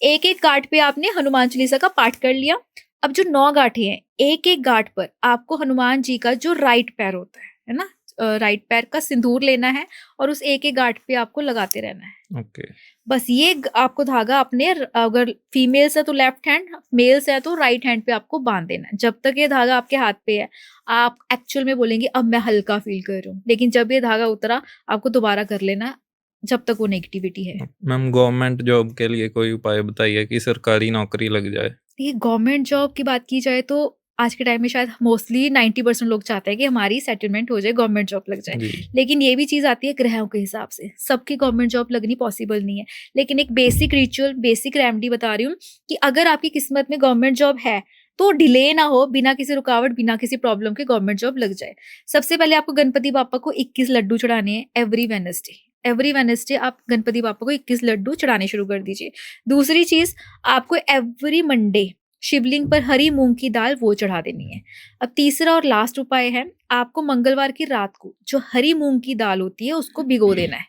एक-एक गाँठ पे आपने हनुमान चालीसा का पाठ कर लिया। अब जो 9 गाँठें हैं, एक-एक गाँठ पर आपको हनुमान जी का जो राइट पैर होता है ना? राइट पैर का सिंदूर लेना है और उस एक-एक गाँठ पे आपको लगाते रहना है। ओके। बस ये आपको धागा अपने अगर फीमेल्स है तो लेफ्ट हैंड, मेल्स है तो राइट हैंड पे आपको बांध देना है। जब तक ये धागा आपके हाथ पे है, आप एक्चुअल में बोलेंगे अब मैं हल्का फील कर रही हूँ, लेकिन जब ये धागा उतरा आपको दोबारा कर लेना, जब तक वो नेगेटिविटी है। मैम गवर्नमेंट जॉब के लिए कोई उपाय बताइए कि सरकारी नौकरी लग जाए। ये गवर्नमेंट जॉब की बात की जाए तो आज के टाइम में शायद मोस्टली 90% लोग चाहते हैं कि हमारी सेटलमेंट हो जाए, गवर्नमेंट जॉब लग जाए। जी। लेकिन ये भी चीज़ आती है ग्रहों के हिसाब से, सबकी गवर्नमेंट जॉब लगनी पॉसिबल नहीं है। लेकिन एक बेसिक रिचुअल, बेसिक रेमेडी बता रही हूँ कि अगर आपकी किस्मत में गवर्नमेंट जॉब है, तो डिले ना हो, बिना किसी रुकावट, बिना किसी प्रॉब्लम के गवर्नमेंट जॉब लग जाए। सबसे पहले आपको गणपति बाप्पा को 21 लड्डू चढ़ाने हैं एवरी वेडनेसडे। एवरी वेडनेसडे आप गणपति बाप्पा को 21 लड्डू चढ़ाने शुरू कर दीजिए। दूसरी चीज़, आपको एवरी मंडे शिवलिंग पर हरी मूँग की दाल वो चढ़ा देनी है। अब तीसरा और लास्ट उपाय है, आपको मंगलवार की रात को जो हरी मूँग की दाल होती है उसको भिगो देना है।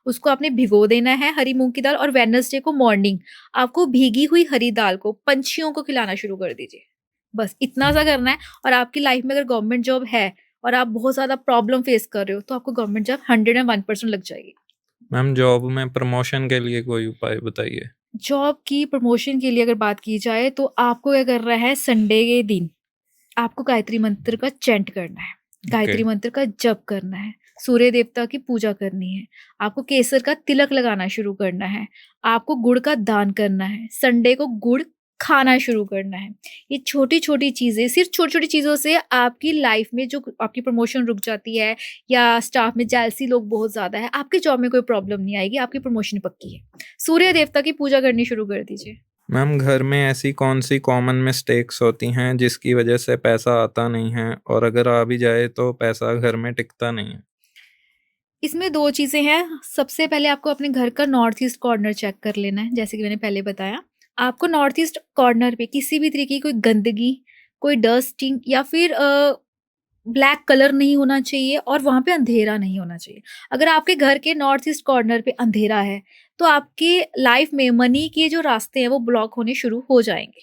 उसको आपने भिगो देना है हरी मूँग की दाल, और वेडनेसडे को मॉर्निंग आपको भीगी हुई हरी दाल को पंछियों को खिलाना शुरू कर दीजिए। बस इतना सा करना है, और आपकी लाइफ में अगर गवर्नमेंट जॉब है और आप बहुत ज़्यादा प्रॉब्लम फेस कर रहे हो, तो आपको गवर्नमेंट जॉब 101% लग जाएगी। मैम जॉब में प्रमोशन के लिए कोई उपाय बताइए। जॉब की प्रमोशन के लिए अगर बात की जाए तो आपको क्या करना है, संडे के दिन आपको गायत्री मंत्र का चैंट करना है, ओके। गायत्री मंत्र का जप करना है, सूर्य देवता की पूजा करनी है, आपको केसर का तिलक लगाना शुरू करना है, आपको गुड़ का दान करना है, संडे को गुड़ खाना शुरू करना है। ये छोटी-छोटी चीज़ें, सिर्फ़ छोटी-छोटी चीज़ों से आपकी लाइफ़ में जो आपकी प्रमोशन रुक जाती है या स्टाफ में जेलसी लोग बहुत ज़्यादा है, आपकी जॉब में कोई प्रॉब्लम नहीं आएगी, आपकी प्रमोशन पक्की है। सूर्य देवता की पूजा करनी शुरू कर दीजिए। मैम घर में ऐसी कौन सी कॉमन मिस्टेक्स होती हैं जिसकी वजह से पैसा आता नहीं है, और अगर आ भी जाए तो पैसा घर में टिकता नहीं है? इसमें 2 चीज़ें हैं। सबसे पहले आपको अपने घर का नॉर्थ ईस्ट कॉर्नर चेक कर लेना है, जैसे कि मैंने पहले बताया। आपको नॉर्थ ईस्ट कॉर्नर पे किसी भी तरीके की कोई गंदगी, कोई डस्टिंग या फिर ब्लैक कलर नहीं होना चाहिए, और वहाँ पे अंधेरा नहीं होना चाहिए। अगर आपके घर के नॉर्थ ईस्ट कॉर्नर पे अंधेरा है, तो आपके लाइफ में मनी के जो रास्ते हैं वो ब्लॉक होने शुरू हो जाएँगे।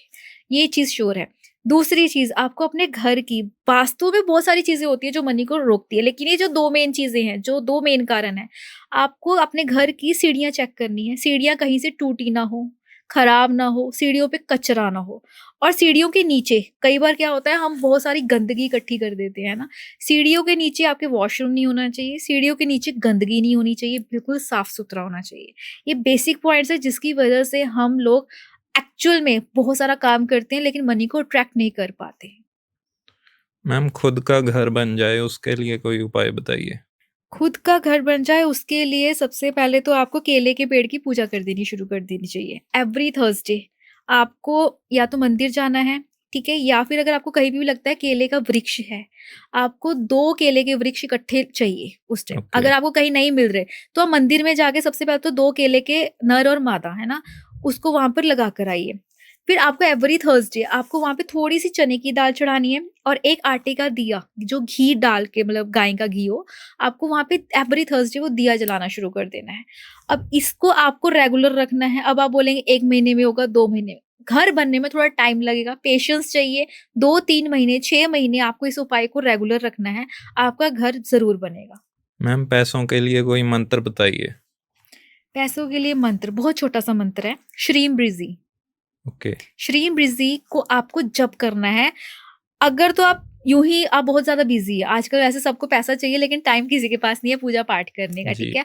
ये चीज़ श्योर है। दूसरी चीज़, आपको अपने घर की वास्तु में बहुत सारी चीज़ें होती हैं जो मनी को रोकती है, लेकिन ये जो 2 मेन चीज़ें हैं, जो 2 मेन कारण हैं, आपको अपने घर की सीढ़ियाँ चेक करनी है। सीढ़ियाँ कहीं से टूटी ना हो, खराब ना हो, सीढ़ियों पे कचरा ना हो, और सीढ़ियों के नीचे कई बार क्या होता है, हम बहुत सारी गंदगी इकट्ठी कर देते हैं ना। सीढ़ियों के नीचे आपके वॉशरूम नहीं होना चाहिए, सीढ़ियों के नीचे गंदगी नहीं होनी चाहिए, बिल्कुल साफ-सुथरा होना चाहिए। ये बेसिक पॉइंट्स हैं जिसकी वजह से हम लोग एक्चुअल में बहुत सारा काम करते हैं लेकिन मनी को अट्रैक्ट नहीं कर पाते। मैम खुद का घर बन जाए उसके लिए कोई उपाय बताइए। खुद का घर बन जाए उसके लिए सबसे पहले तो आपको केले के पेड़ की पूजा कर देनी शुरू कर देनी चाहिए। एवरी थर्सडे आपको या तो मंदिर जाना है, ठीक है? या फिर अगर आपको कहीं भी लगता है केले का वृक्ष है, आपको 2 केले के वृक्ष इकट्ठे चाहिए उस टाइम। ओके। अगर आपको कहीं नहीं मिल रहे, तो आप मंदिर में जाके सबसे पहले तो 2 केले के नर और मादा, है ना? उसको वहाँ पर लगा कर आइए। फिर आपको एवरी थर्सडे आपको वहाँ पे थोड़ी-सी चने की दाल चढ़ानी है और एक आटे का दिया, जो घी डाल के, मतलब गाय का घी हो, आपको वहाँ पे एवरी थर्सडे वो दिया जलाना शुरू कर देना है। अब इसको आपको रेगुलर रखना है। अब आप बोलेंगे 1 महीने में होगा, 2 महीने में। घर बनने में थोड़ा टाइम लगेगा, पेशेंस चाहिए। 2-3 महीने, 6 महीने आपको इस उपाय को रेगुलर रखना है, आपका घर ज़रूर बनेगा। मैम पैसों के लिए कोई मंत्र बताइए। पैसों के लिए मंत्र, बहुत छोटा-सा मंत्र है, श्रीम बृज़ि। ओके। श्रीम बृज़ि को आपको जप करना है। अगर तो आप यूँ ही आप बहुत ज़्यादा बिज़ी है। आजकल वैसे सबको पैसा चाहिए लेकिन टाइम किसी के पास नहीं है पूजा पाठ करने का, ठीक जी, है?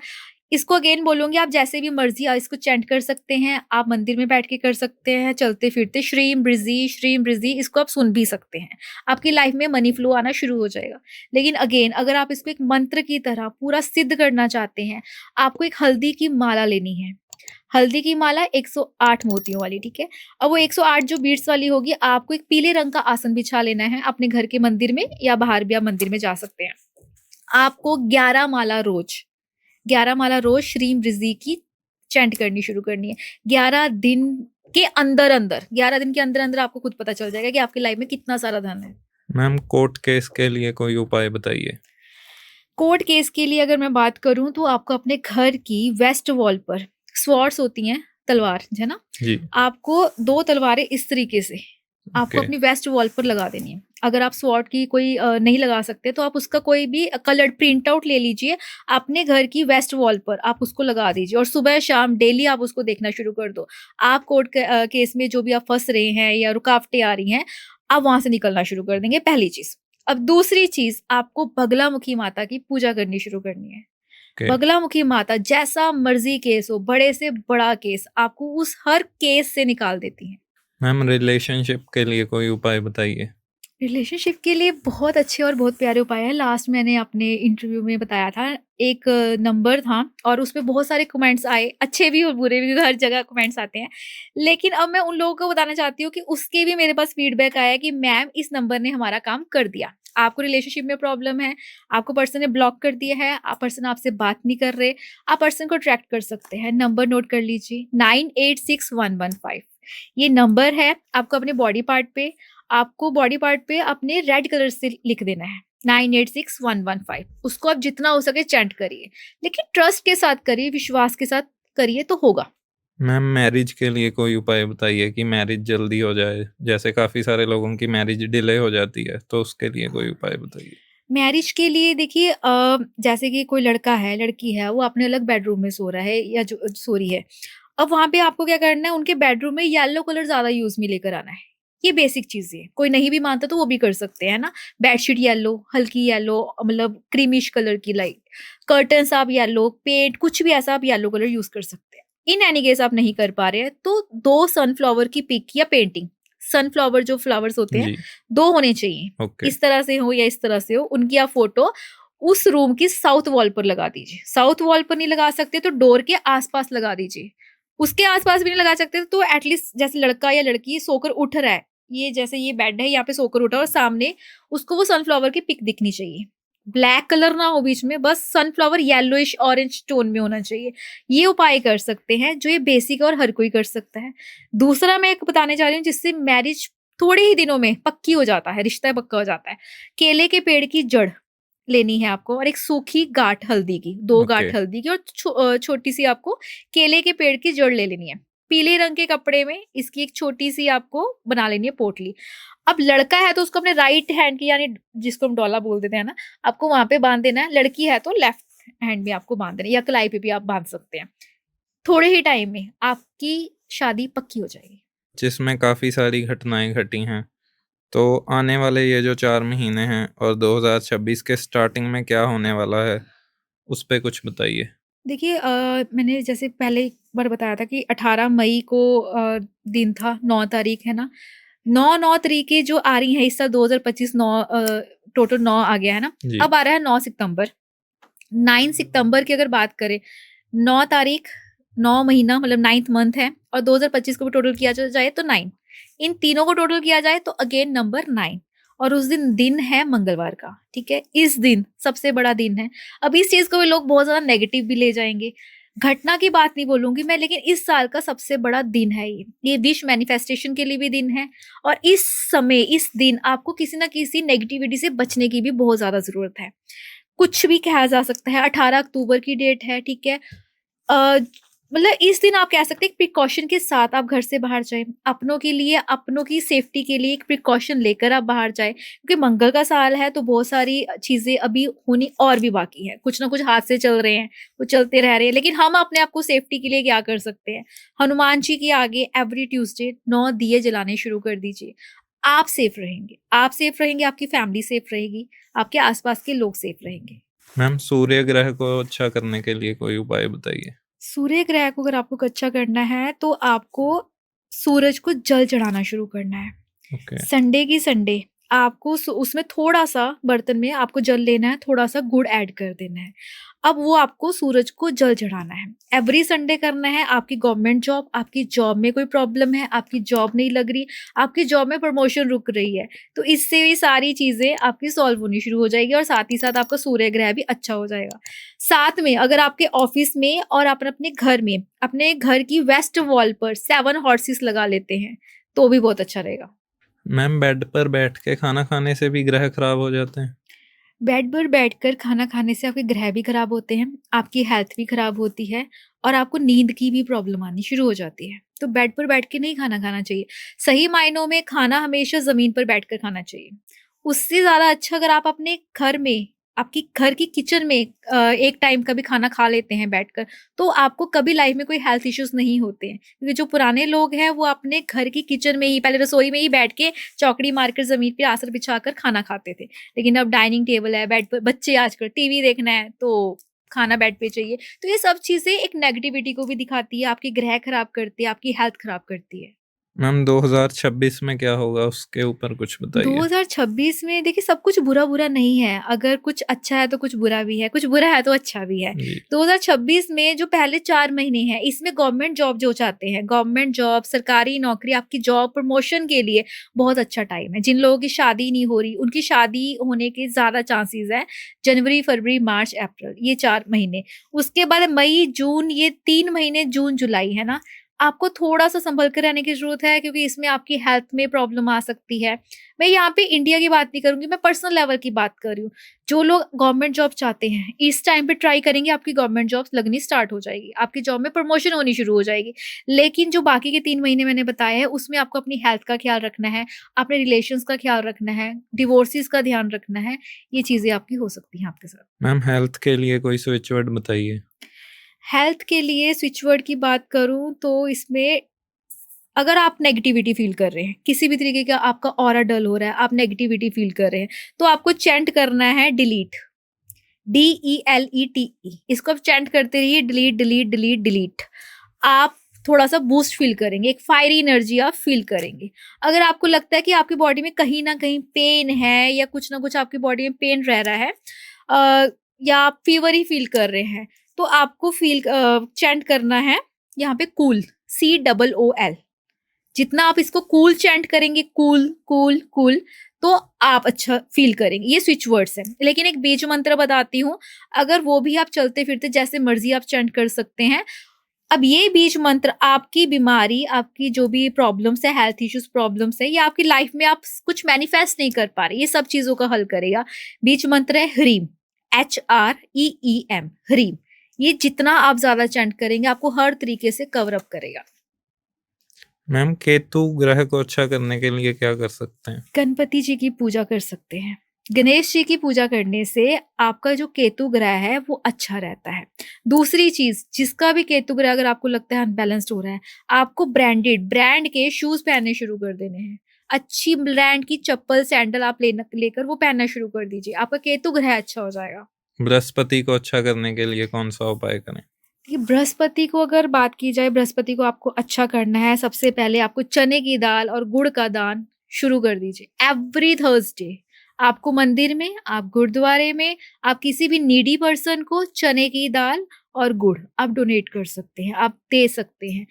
इसको अगेन बोलूँगी आप जैसे भी मर्ज़ी इसको चैंट कर सकते हैं, आप मंदिर में बैठ के कर सकते हैं, चलते-फिरते श्रीं बृज़ि इसको आप सुन भी सकते हैं। आपकी लाइफ़ में मनी फ्लो आना शुरू हो जाएगा। लेकिन अगेन अगर आप इसको एक मंत्र की तरह पूरा सिद्ध करना चाहते हैं, आपको एक हल्दी की माला लेनी है। हल्दी की माला 108 मोतियों वाली, ठीक है? अब वो 108 जो बीड्स वाली होगी, आपको एक पीले रंग का आसन बिछा लेना है अपने घर के मंदिर में या बाहर भी आप मंदिर में जा सकते हैं। आपको 11 माला रोज़ श्रीं बृज़ि की चैंट करनी शुरू करनी है। 11 दिन के अंदर-अंदर 11 दिन के अंदर-अंदर आपको खुद पता चल जाएगा कि आपकी लाइफ़ में कितना सारा धन है। मैम कोर्ट केस के लिए कोई उपाय बताइए? कोर्ट केस के लिए अगर मैं बात करूँ तो आपको अपने घर की वेस्ट वॉल पर स्वॉर्ड्स होती हैं, तलवार, है ना? जी, आपको 2 तलवारें इस तरीके से आपको ओके, अपनी वेस्ट वॉल पर लगा देनी है। अगर आप स्वॉर्ड की कोई नहीं लगा सकते तो आप उसका कोई भी कलर्ड प्रिंट आउट ले लीजिए, अपने घर की वेस्ट वॉल पर आप उसको लगा दीजिए और सुबह-शाम डेली आप उसको देखना शुरू कर दो। आप कोर्ट केस में जो भी आप फँस रहे हैं या रुकावटें आ रही हैं, आप वहाँ से निकलना शुरू कर देंगे, पहली चीज़। अब दूसरी चीज़ आपको बगलामुखी माता की पूजा करनी शुरू करनी है। ओके। बगलामुखी माता जैसा मर्ज़ी केस हो, बड़े से बड़ा केस, आपको उस हर केस से निकाल देती हैं। मैम रिलेशनशिप के लिए कोई उपाय बताइए? रिलेशनशिप के लिए बहुत अच्छे और बहुत प्यारे उपाय हैं। लास्ट मैंने अपने इंटरव्यू में बताया था, एक नंबर था और उसपे बहुत सारे कमेंट्स आए, अच्छे भी और बुरे भी, हर जगह कमेंट्स आते हैं। लेकिन अब मैं उन लोगों को बताना चाहती हूँ कि उसके भी मेरे पास फीडबैक आया कि मैम इस नंबर ने हमारा काम कर दिया। आपको रिलेशनशिप में प्रॉब्लम है, आपको पर्सन ने ब्लॉक कर दिया है, पर्सन आपसे बात नहीं कर रहे, आप पर्सन को ट्रैक कर सकते हैं। नंबर नोट कर लीजिए 986115। ये नंबर है, आपको अपने बॉडी पार्ट पे अपने रेड कलर से लिख देना है 986115। उसको आप जितना हो सके चैंट करिए, लेकिन ट्रस्ट के साथ करिए, विश्वास के साथ करिए तो होगा। मैम मैरिज के लिए कोई उपाय बताइए कि मैरिज जल्दी हो जाए? जैसे काफ़ी सारे लोगों की मैरिज डिले हो जाती है, तो उसके लिए कोई उपाय बताइए? मैरिज के लिए देखिए जैसे कि कोई लड़का है, लड़की है, वो अपने अलग बेडरूम में सो रहा है या जो सो रही है। अब वहाँ पे आपको क्या करना है, उनके बेडरूम में येलो कलर ज़्यादा यूज़ में लेकर आना है। ये बेसिक चीज़ें हैं, कोई नहीं भी मानता तो वो भी कर सकते हैं, है ना? बेडशीट येलो, हल्की येलो मतलब क्रीमिश कलर की लाइट, कर्टन्स आप येलो, पेंट कुछ भी ऐसा आप येलो कलर यूज़ कर सकते हैं। इन एनी केस आप नहीं कर पा रहे हैं, तो 2 सनफ्लावर की पिक या पेंटिंग, सनफ्लावर जो फ्लावर्स होते हैं, जी, 2 होने चाहिए। ओके, इस तरह से हो या इस तरह से हो, उनकी आप फ़ोटो उस रूम की साउथ वॉल पर लगा दीजिए। साउथ वॉल पर नहीं लगा सकते तो डोर के आस-पास लगा दीजिए। उसके आस-पास भी नहीं लगा सकते तो एटलीस्ट जैसे लड़का या लड़की सोकर उठ रहा है, ये जैसे ये बेड है यहाँ पे सोकर उठा है और सामने उसको वो सनफ्लावर की पिक दिखनी चाहिए। ब्लैक कलर ना हो बीच में, बस सनफ्लावर येलोइश ऑरेंज टोन में होना चाहिए। ये उपाय कर सकते हैं जो ये बेसिक है और हर कोई कर सकता है। दूसरा मैं एक बताने जा रही हूँ जिससे मैरिज थोड़े ही दिनों में पक्की हो जाता है, रिश्ता पक्का हो जाता है। केले के पेड़ की जड़ लेनी है आपको और एक सूखी गाँठ हल्दी की, 2 ओके, गाँठ हल्दी की और छोटी-सी आपको केले के पेड़ की जड़ ले लेनी है। पीले रंग के कपड़े में इसकी एक छोटी-सी आपको बना लेनी है पोटली। अब लड़का है तो उसको अपने राइट हैंड की यानी जिसको हम डोला बोल देते हैं ना, आपको वहाँ पे बाँध देना है। लड़की है तो लेफ्ट हैंड में आपको बाँध देना है या कलाई पे भी आप बाँध सकते हैं। थोड़े ही टाइम में आपकी शादी पक्की हो जाएगी। जिसमें काफ़ी सारी घटनाएँ घटी हैं। तो आने वाले ये जो 4 महीने हैं और 2026 के स्टार्टिंग में क्या होने वाला है, उस पे कुछ बताइए? देखिए मैंने जैसे पहले एक बार बताया था कि 18 मई को दिन था, 9 तारीख है ना? 9 तारीखें जो आ रही हैं इस साल 2025 टोटल 9 आ गया है ना? जी, अब आ रहा है 9 सितंबर। 9 सितंबर की अगर बात करें, 9 तारीख, 9 महीना मतलब 9th मंथ है और 2025 को भी टोटल किया जाए तो 9। इन तीनों को टोटल किया जाए तो अगेन नंबर 9 और उस दिन है मंगलवार का, ठीक है? इस दिन सबसे बड़ा दिन है। अब इस चीज़ को भी लोग बहुत ज़्यादा नेगेटिव भी ले जाएँगे। घटना की बात नहीं बोलूँगी मैं लेकिन इस साल का सबसे बड़ा दिन है ये। ये विश मैनिफेस्टेशन के लिए भी दिन है और इस समय, इस दिन आपको किसी न किसी नेगेटिविटी से बचने की भी बहुत ज़्यादा ज़रूरत है। कुछ भी कहा जा सकता है, 18 अक्टूबर की डेट है, ठीक है? अ, मतलब इस दिन आप कह सकते हैं प्रिकॉशन के साथ आप घर से बाहर जाएँ। अपनों के लिए, अपनों की सेफ्टी के लिए एक प्रिकॉशन लेकर आप बाहर जाएँ। क्योंकि मंगल का साल है तो बहुत सारी चीज़ें अभी होनी और भी बाकी हैं। कुछ ना कुछ हादसे चल रहे हैं, वो चलते रह रहे हैं। लेकिन हम अपने आप को सेफ्टी के लिए क्या कर सकते हैं? हनुमान जी के आगे एवरी ट्यूसडे 9 दिए जलाने शुरू कर दीजिए। आप सेफ रहेंगे, आप सेफ रहेंगे, आपकी फैमिली सेफ रहेगी, आपके आसपास के लोग सेफ रहेंगे। मैम सूर्य ग्रह को अच्छा करने के लिए कोई उपाय बताइए। सूर्य ग्रह को अगर आपको अच्छा करना है तो आपको सूरज को जल चढ़ाना शुरू करना है। ओके। संडे की संडे आपको उसमें थोड़ा सा बर्तन में आपको जल लेना है, थोड़ा सा गुड़ ऐड कर देना है। अब वो आपको सूरज को जल चढ़ाना है। एवरी संडे करना है। आपकी गवर्नमेंट जॉब, आपकी जॉब में कोई प्रॉब्लम है, आपकी जॉब नहीं लग रही, आपकी जॉब में प्रमोशन रुक रही है, तो इससे भी सारी चीजें आपकी सॉल्व होनी शुरू हो जाएगी और साथ ही साथ आपका सूर्य ग्रह भी अच्छा हो जाएगा। साथ में अगर आपके ऑफिस में और आप अपने घर में, अपने घर की वेस्ट वॉल पर 7 हॉर्सेस लगा लेते हैं तो भी बहुत अच्छा रहेगा। मैम बेड पर बैठ के खाना खाने से भी ग्रह खराब हो जाते हैं? बेड पर बैठकर खाना खाने से आपके ग्रह भी खराब होते हैं, आपकी हेल्थ भी खराब होती है और आपको नींद की भी प्रॉब्लम आनी शुरू हो जाती है। तो बेड पर बैठ के नहीं खाना खाना चाहिए। सही मायनों में खाना हमेशा ज़मीन पर बैठकर खाना चाहिए। उससे ज़्यादा अच्छा अगर आप अपने घर में, आपकी घर की किचन में एक टाइम का भी खाना खा लेते हैं बैठकर, तो आपको कभी लाइफ में कोई हेल्थ इश्यूज़ नहीं होते हैं। क्योंकि जो पुराने लोग हैं वो अपने घर की किचन में ही, पहले रसोई में ही बैठ के चौकड़ी मारकर ज़मीन पे आसन बिछाकर खाना खाते थे। लेकिन अब डाइनिंग टेबल है, बेड पर बच्चे आजकल टीवी देखना है तो खाना बेड पे चाहिए। तो ये सब चीज़ें एक नेगेटिविटी को भी दिखाती है, आपके ग्रह खराब करती है, आपकी हेल्थ खराब करती है। मैम 2026 में क्या होगा उसके ऊपर कुछ बताइए। 2026 में देखिए सब कुछ बुरा-बुरा नहीं है, अगर कुछ अच्छा है तो कुछ बुरा भी है, कुछ बुरा है तो अच्छा भी है। जी। 2026 में जो पहले 4 महीने हैं, इसमें गवर्नमेंट जॉब जो चाहते हैं, गवर्नमेंट जॉब, सरकारी नौकरी, आपकी जॉब प्रमोशन के लिए बहुत अच्छा टाइम है। जिन लोगों की शादी नहीं हो रही, उनकी शादी होने के ज़्यादा चांसेज़ हैं। जनवरी, फरवरी, मार्च, अप्रैल ये 4 महीने। उसके बाद मई, जून ये 3 महीने जून, जुलाई है ना? आपको थोड़ा-सा सँभल कर रहने की ज़रूरत है क्योंकि इसमें आपकी हेल्थ में प्रॉब्लम आ सकती है। मैं यहाँ पे इंडिया की बात नहीं करूँगी, मैं पर्सनल लेवल की बात कर रही हूँ। जो लोग गवर्नमेंट जॉब चाहते हैं, इस टाइम पे ट्राई करेंगे आपकी गवर्नमेंट जॉब्स लगनी स्टार्ट हो जाएगी। आपकी जॉब में प्रमोशन होनी शुरू हो जाएगी। लेकिन जो बाकी के 3 महीने मैंने बताए हैं, उसमें आपको अपनी हेल्थ का ख़्याल रखना है, अपने रिलेशंस का ख़्याल रखना है, डिवोर्सेस का ध्यान रखना है। ये चीज़ें आपकी हो सकती हैं आपके साथ। मैम हेल्थ के लिए कोई स्विच वर्ड बताइए। हेल्थ के लिए स्विच वर्ड की बात करूँ तो इसमें अगर आप नेगेटिविटी फ़ील कर रहे हैं, किसी भी तरीके का आपका ऑरा डल हो रहा है, आप नेगेटिविटी फ़ील कर रहे हैं, तो आपको चैंट करना है डिलीट, DELETE इसको आप चैंट करते रहिए डिलीट, डिलीट, डिलीट, डिलीट। आप थोड़ा-सा बूस्ट फ़ील करेंगे, एक फायरी एनर्जी आप फ़ील करेंगे। अगर आपको लगता है कि आपकी बॉडी में कहीं न कहीं पेन है या कुछ न कुछ आपकी बॉडी में पेन रह रहा है अ, या आप फ़ीवर ही फ़ील कर रहे हैं, तो आपको चैंट करना है यहाँ पे कूल, COOL। जितना आप इसको कूल चैंट करेंगे, कूल, कूल, कूल, तो आप अच्छा फ़ील करेंगे। ये स्विच वर्ड्स हैं। लेकिन एक बीज मंत्र बताती हूँ, अगर वो भी आप चलते-फिरते जैसे मर्ज़ी आप चैंट कर सकते हैं। अब ये बीज मंत्र आपकी बीमारी, आपकी जो भी प्रॉब्लम्स है, हेल्थ इश्यूज़ प्रॉब्लम्स है या आपकी लाइफ़ में आप कुछ मैनिफेस्ट नहीं कर पा रहे, ये सब चीज़ों का हल करेगा। बीज मंत्र है ह्रीम, HREEM, ह्रीम। ये जितना आप ज़्यादा चैंट करेंगे, आपको हर तरीके से कवर अप करेगा। मैम केतु ग्रह को अच्छा करने के लिए क्या कर सकते हैं? गणपति जी की पूजा कर सकते हैं। गणेश जी की पूजा करने से आपका जो केतु ग्रह है वो अच्छा रहता है। दूसरी चीज़ जिसका भी केतु ग्रह अगर आपको लगता है अनबैलेंस्ड हो रहा है, आपको ब्रांड के शूज़ पहनने शुरू कर देने हैं। अच्छी ब्रांड की चप्पल, सैंडल आप लेकर वो पहनना शुरू कर दीजिए। आपका केतु ग्रह अच्छा हो जाएगा। बृहस्पति को अच्छा करने के लिए कौन सा उपाय करें? देखिए बृहस्पति को अगर बात की जाए, बृहस्पति को आपको अच्छा करना है, सबसे पहले आपको चने की दाल और गुड़ का दान शुरू कर दीजिए। एवरी थर्सडे आपको मंदिर में, आप गुरुद्वारे में, आप किसी भी नीडी पर्सन को चने की दाल और गुड़ आप डोनेट कर सकते हैं, आप दे सकते हैं।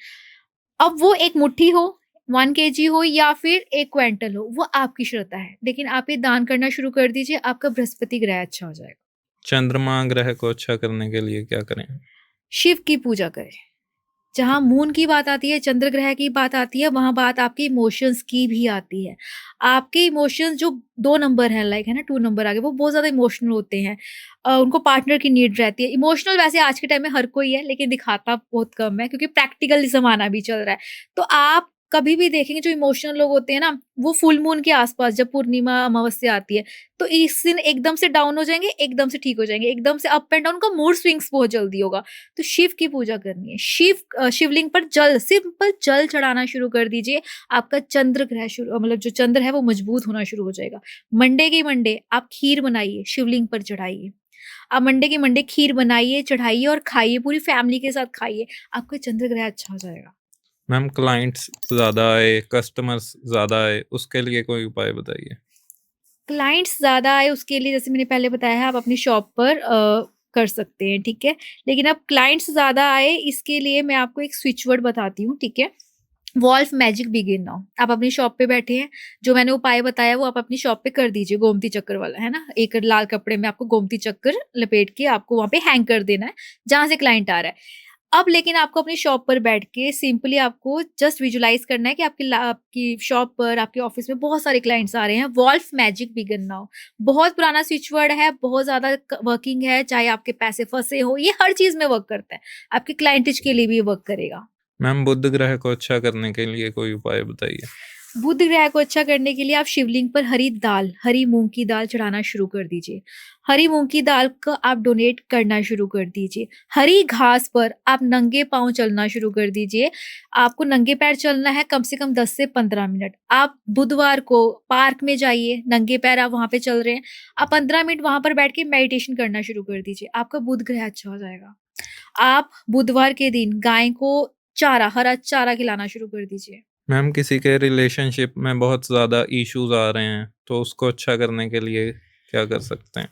अब वो 1 मुट्ठी हो, 1 केजी हो या फिर 1 क्विंटल हो, वो आपकी श्रद्धा है। लेकिन आप ये दान करना शुरू कर दीजिए, आपका बृहस्पति ग्रह अच्छा हो जाएगा। चंद्रमा ग्रह को अच्छा करने के लिए क्या करें? शिव की पूजा करें। जहाँ मून की बात आती है, चंद्र ग्रह की बात आती है, वहाँ बात आपके इमोशंस की भी आती है। आपके इमोशंस जो 2 नंबर हैं, लाइक है ना 2 नंबर आ गए, वो बहुत ज़्यादा इमोशनल होते हैं। उनको पार्टनर की नीड रहती है। इमोशनल वैसे आज के टाइम में हर कोई है, लेकिन दिखाता बहुत कम है क्योंकि प्रैक्टिकल ज़माना भी चल रहा है। तो आप कभी भी देखेंगे जो इमोशनल लोग होते हैं ना, वो फुल मून के आस-पास जब पूर्णिमा, अमावस्या आती है, तो इस दिन एकदम से डाउन हो जाएँगे, एकदम से ठीक हो जाएँगे, एकदम से अप एंड डाउन, उनका मूड स्विंग्स बहुत जल्दी होगा। तो शिव की पूजा करनी है। शिवलिंग पर जल, सिंपल जल चढ़ाना शुरू कर दीजिए। आपका चंद्र ग्रह मतलब जो चंद्र है वो मजबूत होना शुरू हो जाएगा। मंडे की मंडे आप खीर बनाइए, शिवलिंग पर चढ़ाइए। आप मंडे की मंडे खीर बनाइए, चढ़ाइए और खाइए, पूरी फैमिली के साथ खाइए। आपका चंद्र ग्रह अच्छा हो जाएगा। मैम क्लाइंट्स ज़्यादा आए, कस्टमर्स ज़्यादा आए, उसके लिए कोई उपाय बताइए? क्लाइंट्स ज़्यादा आए उसके लिए जैसे मैंने पहले बताया है, आप अपनी शॉप पर कर सकते हैं, ठीक है? लेकिन अब क्लाइंट्स ज़्यादा आए इसके लिए मैं आपको एक स्विच वर्ड बताती हूँ, ठीक है? Wolf magic begin now. आप अपनी शॉप पे बैठे हैं, जो मैंने उपाय बताया वो आप अपनी शॉप पे कर दीजिए, गोमती चक्कर वाला, है ना? एक लाल कपड़े में आपको गोमती चक्कर लपेट के आपको वहाँ पे हैंग कर देना है, जहाँ से क्लाइंट आ रहा है। अब लेकिन आपको अपनी शॉप पर बैठ के सिंपली आपको जस्ट विजुलाइज़ करना है कि आपकी शॉप पर, आपके ऑफ़िस में बहुत सारे क्लाइंट्स आ रहे हैं। Wolf magic begin now. बहुत पुराना स्विच वर्ड है, बहुत ज़्यादा वर्किंग है, चाहे आपके पैसे फँसे हो, ये हर चीज़ में वर्क करता है। आपके क्लाइंटेज के लिए भी ये वर्क करेगा। मैम बुध ग्रह को अच्छा करने के लिए कोई उपाय बताइए? बुध ग्रह को अच्छा करने के लिए आप शिवलिंग पर हरी मूँग की दाल चढ़ाना शुरू कर दीजिए। हरी मूँग की दाल का आप डोनेट करना शुरू कर दीजिए। हरी घास पर आप नंगे पाँव चलना शुरू कर दीजिए। आपको नंगे पैर चलना है कम से कम 10 से 15 मिनट। आप बुधवार को पार्क में जाइए, नंगे पैर आप वहाँ पे चल रहे हैं। आप 15 मिनट वहाँ पर बैठ के मेडिटेशन करना शुरू कर दीजिए। आपका बुध ग्रह अच्छा हो जाएगा। आप बुधवार के दिन गाय को हरा चारा खिलाना शुरू कर दीजिए। मैम किसी के रिलेशनशिप में बहुत ज़्यादा इश्यूज़ आ रहे हैं, तो उसको अच्छा करने के लिए क्या कर सकते हैं?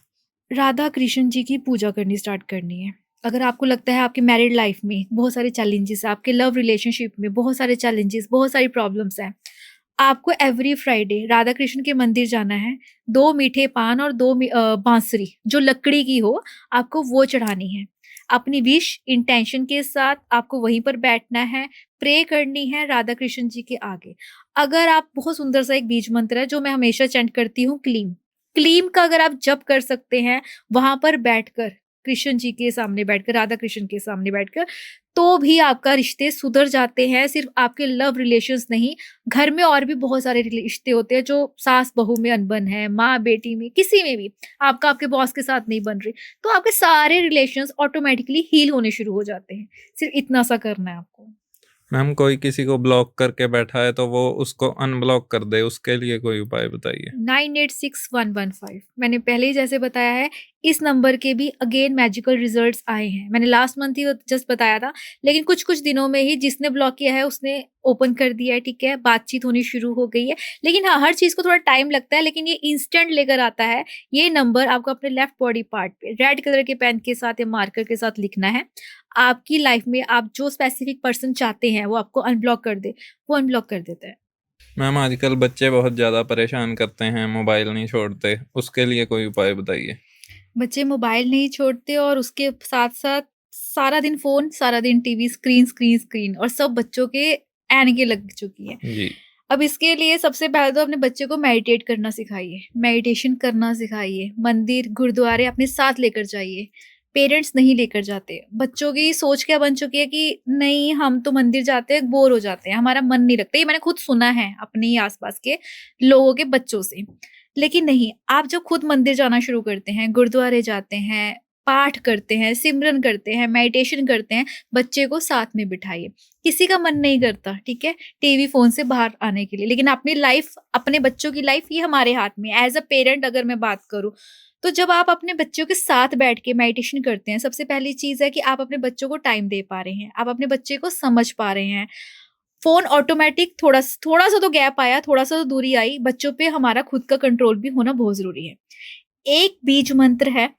राधा कृष्ण जी की पूजा करनी स्टार्ट करनी है। अगर आपको लगता है आपकी मैरिड लाइफ में बहुत सारे चैलेंजेस हैं, आपके लव रिलेशनशिप में बहुत सारे चैलेंजेस, बहुत सारी प्रॉब्लम्स हैं, आपको एवरी फ्राइडे राधा कृष्ण के मंदिर जाना है। 2 मीठे पान और 2 बांसुरी जो लकड़ी की हो, आपको वो चढ़ानी है। अपनी विश इंटेंशन के साथ आपको वहीं पर बैठना है, प्रे करनी है राधा कृष्ण जी के आगे। अगर आप बहुत सुंदर सा एक बीज मंत्र है जो मैं हमेशा चैंट करती हूँ, क्लीम। क्लीम का अगर आप जप कर सकते हैं, वहाँ पर बैठकर, कृष्ण जी के सामने बैठकर, राधा कृष्ण के सामने बैठकर, तो भी आपका रिश्ते सुधर जाते हैं। सिर्फ़ आपके लव रिलेशंस नहीं, घर में और भी बहुत सारे रिश्ते होते हैं जो सास-बहू में अनबन है, माँ-बेटी में, किसी में भी, आपका आपके बॉस के साथ नहीं बन रही, तो आपके सारे रिलेशंस ऑटोमैटिकली हील होने शुरू हो जाते हैं। सिर्फ़ इतना सा करना है आपको। मैम कोई किसी को ब्लॉक करके बैठा है, तो वो उसको अनब्लॉक कर दे, उसके लिए कोई उपाय बताइए? 986115 मैंने पहले ही जैसे बताया है, इस नंबर के भी अगेन मैजिकल रिजल्ट्स आए हैं। मैंने लास्ट मंथ ही जस्ट बताया था, लेकिन कुछ-कुछ दिनों में ही जिसने ब्लॉक किया है उसने ओपन कर दिया है, ठीक है? बातचीत होनी शुरू हो गई है। लेकिन हाँ, हर चीज़ को थोड़ा टाइम लगता है, लेकिन ये इंस्टेंट लेकर आता है। ये नंबर आपको अपने लेफ्ट बॉडी पार्ट पे रेड कलर के पेन के साथ या मार्कर के साथ लिखना है। आपकी लाइफ में आप जो स्पेसिफिक पर्सन चाहते हैं वो आपको अनब्लॉक कर दे, वो अनब्लॉक कर देता है। मैम आजकल बच्चे बहुत ज़्यादा परेशान करते हैं, मोबाइल नहीं छोड़ते, उसके लिए कोई उपाय बताइए? बच्चे मोबाइल नहीं छोड़ते और उसके साथ-साथ सारा दिन फ़ोन, सारा दिन टीवी, स्क्रीन, स्क्रीन, स्क्रीन और सब बच्चों के ऐनकें लग चुकी हैं। जी। अब इसके लिए सबसे पहले तो अपने बच्चे को मेडिटेट करना सिखाइए, मेडिटेशन करना सिखाइए, मंदिर, गुरुद्वारे अपने साथ लेकर जाइए। पेरेंट्स नहीं लेकर जाते। बच्चों की सोच क्या बन चुकी है कि नहीं हम तो मंदिर जाते हैं, बोर हो जाते हैं, हमारा मन नहीं लगता। ये मैंने खुद सुना है अपने ही आस-पास के लोगों के बच्चों से। लेकिन नहीं, आप जब खुद मंदिर जाना शुरू करते हैं, गुरुद्वारे जाते हैं, पाठ करते हैं, सिमरन करते हैं, मेडिटेशन करते हैं, बच्चे को साथ में बिठाइए। किसी का मन नहीं करता, ठीक है? टीवी, फ़ोन से बाहर आने के लिए, लेकिन अपनी लाइफ़, अपने बच्चों की लाइफ़ ये हमारे हाथ में है। एज़ अ पेरेंट अगर मैं बात करूँ, तो जब आप अपने बच्चों के साथ बैठ के मेडिटेशन करते हैं, सबसे पहली चीज़ है कि आप अपने बच्चों को टाइम दे पा रहे हैं, आप अपने बच्चे को समझ पा रहे हैं। फ़ोन ऑटोमैटिक थोड़ा-सा तो गैप आया, थोड़ा-सा तो दूरी आई, बच्चों पे हमारा खुद का कंट्रोल भी होना बहुत ज़रूरी है। एक बीज मंत्र है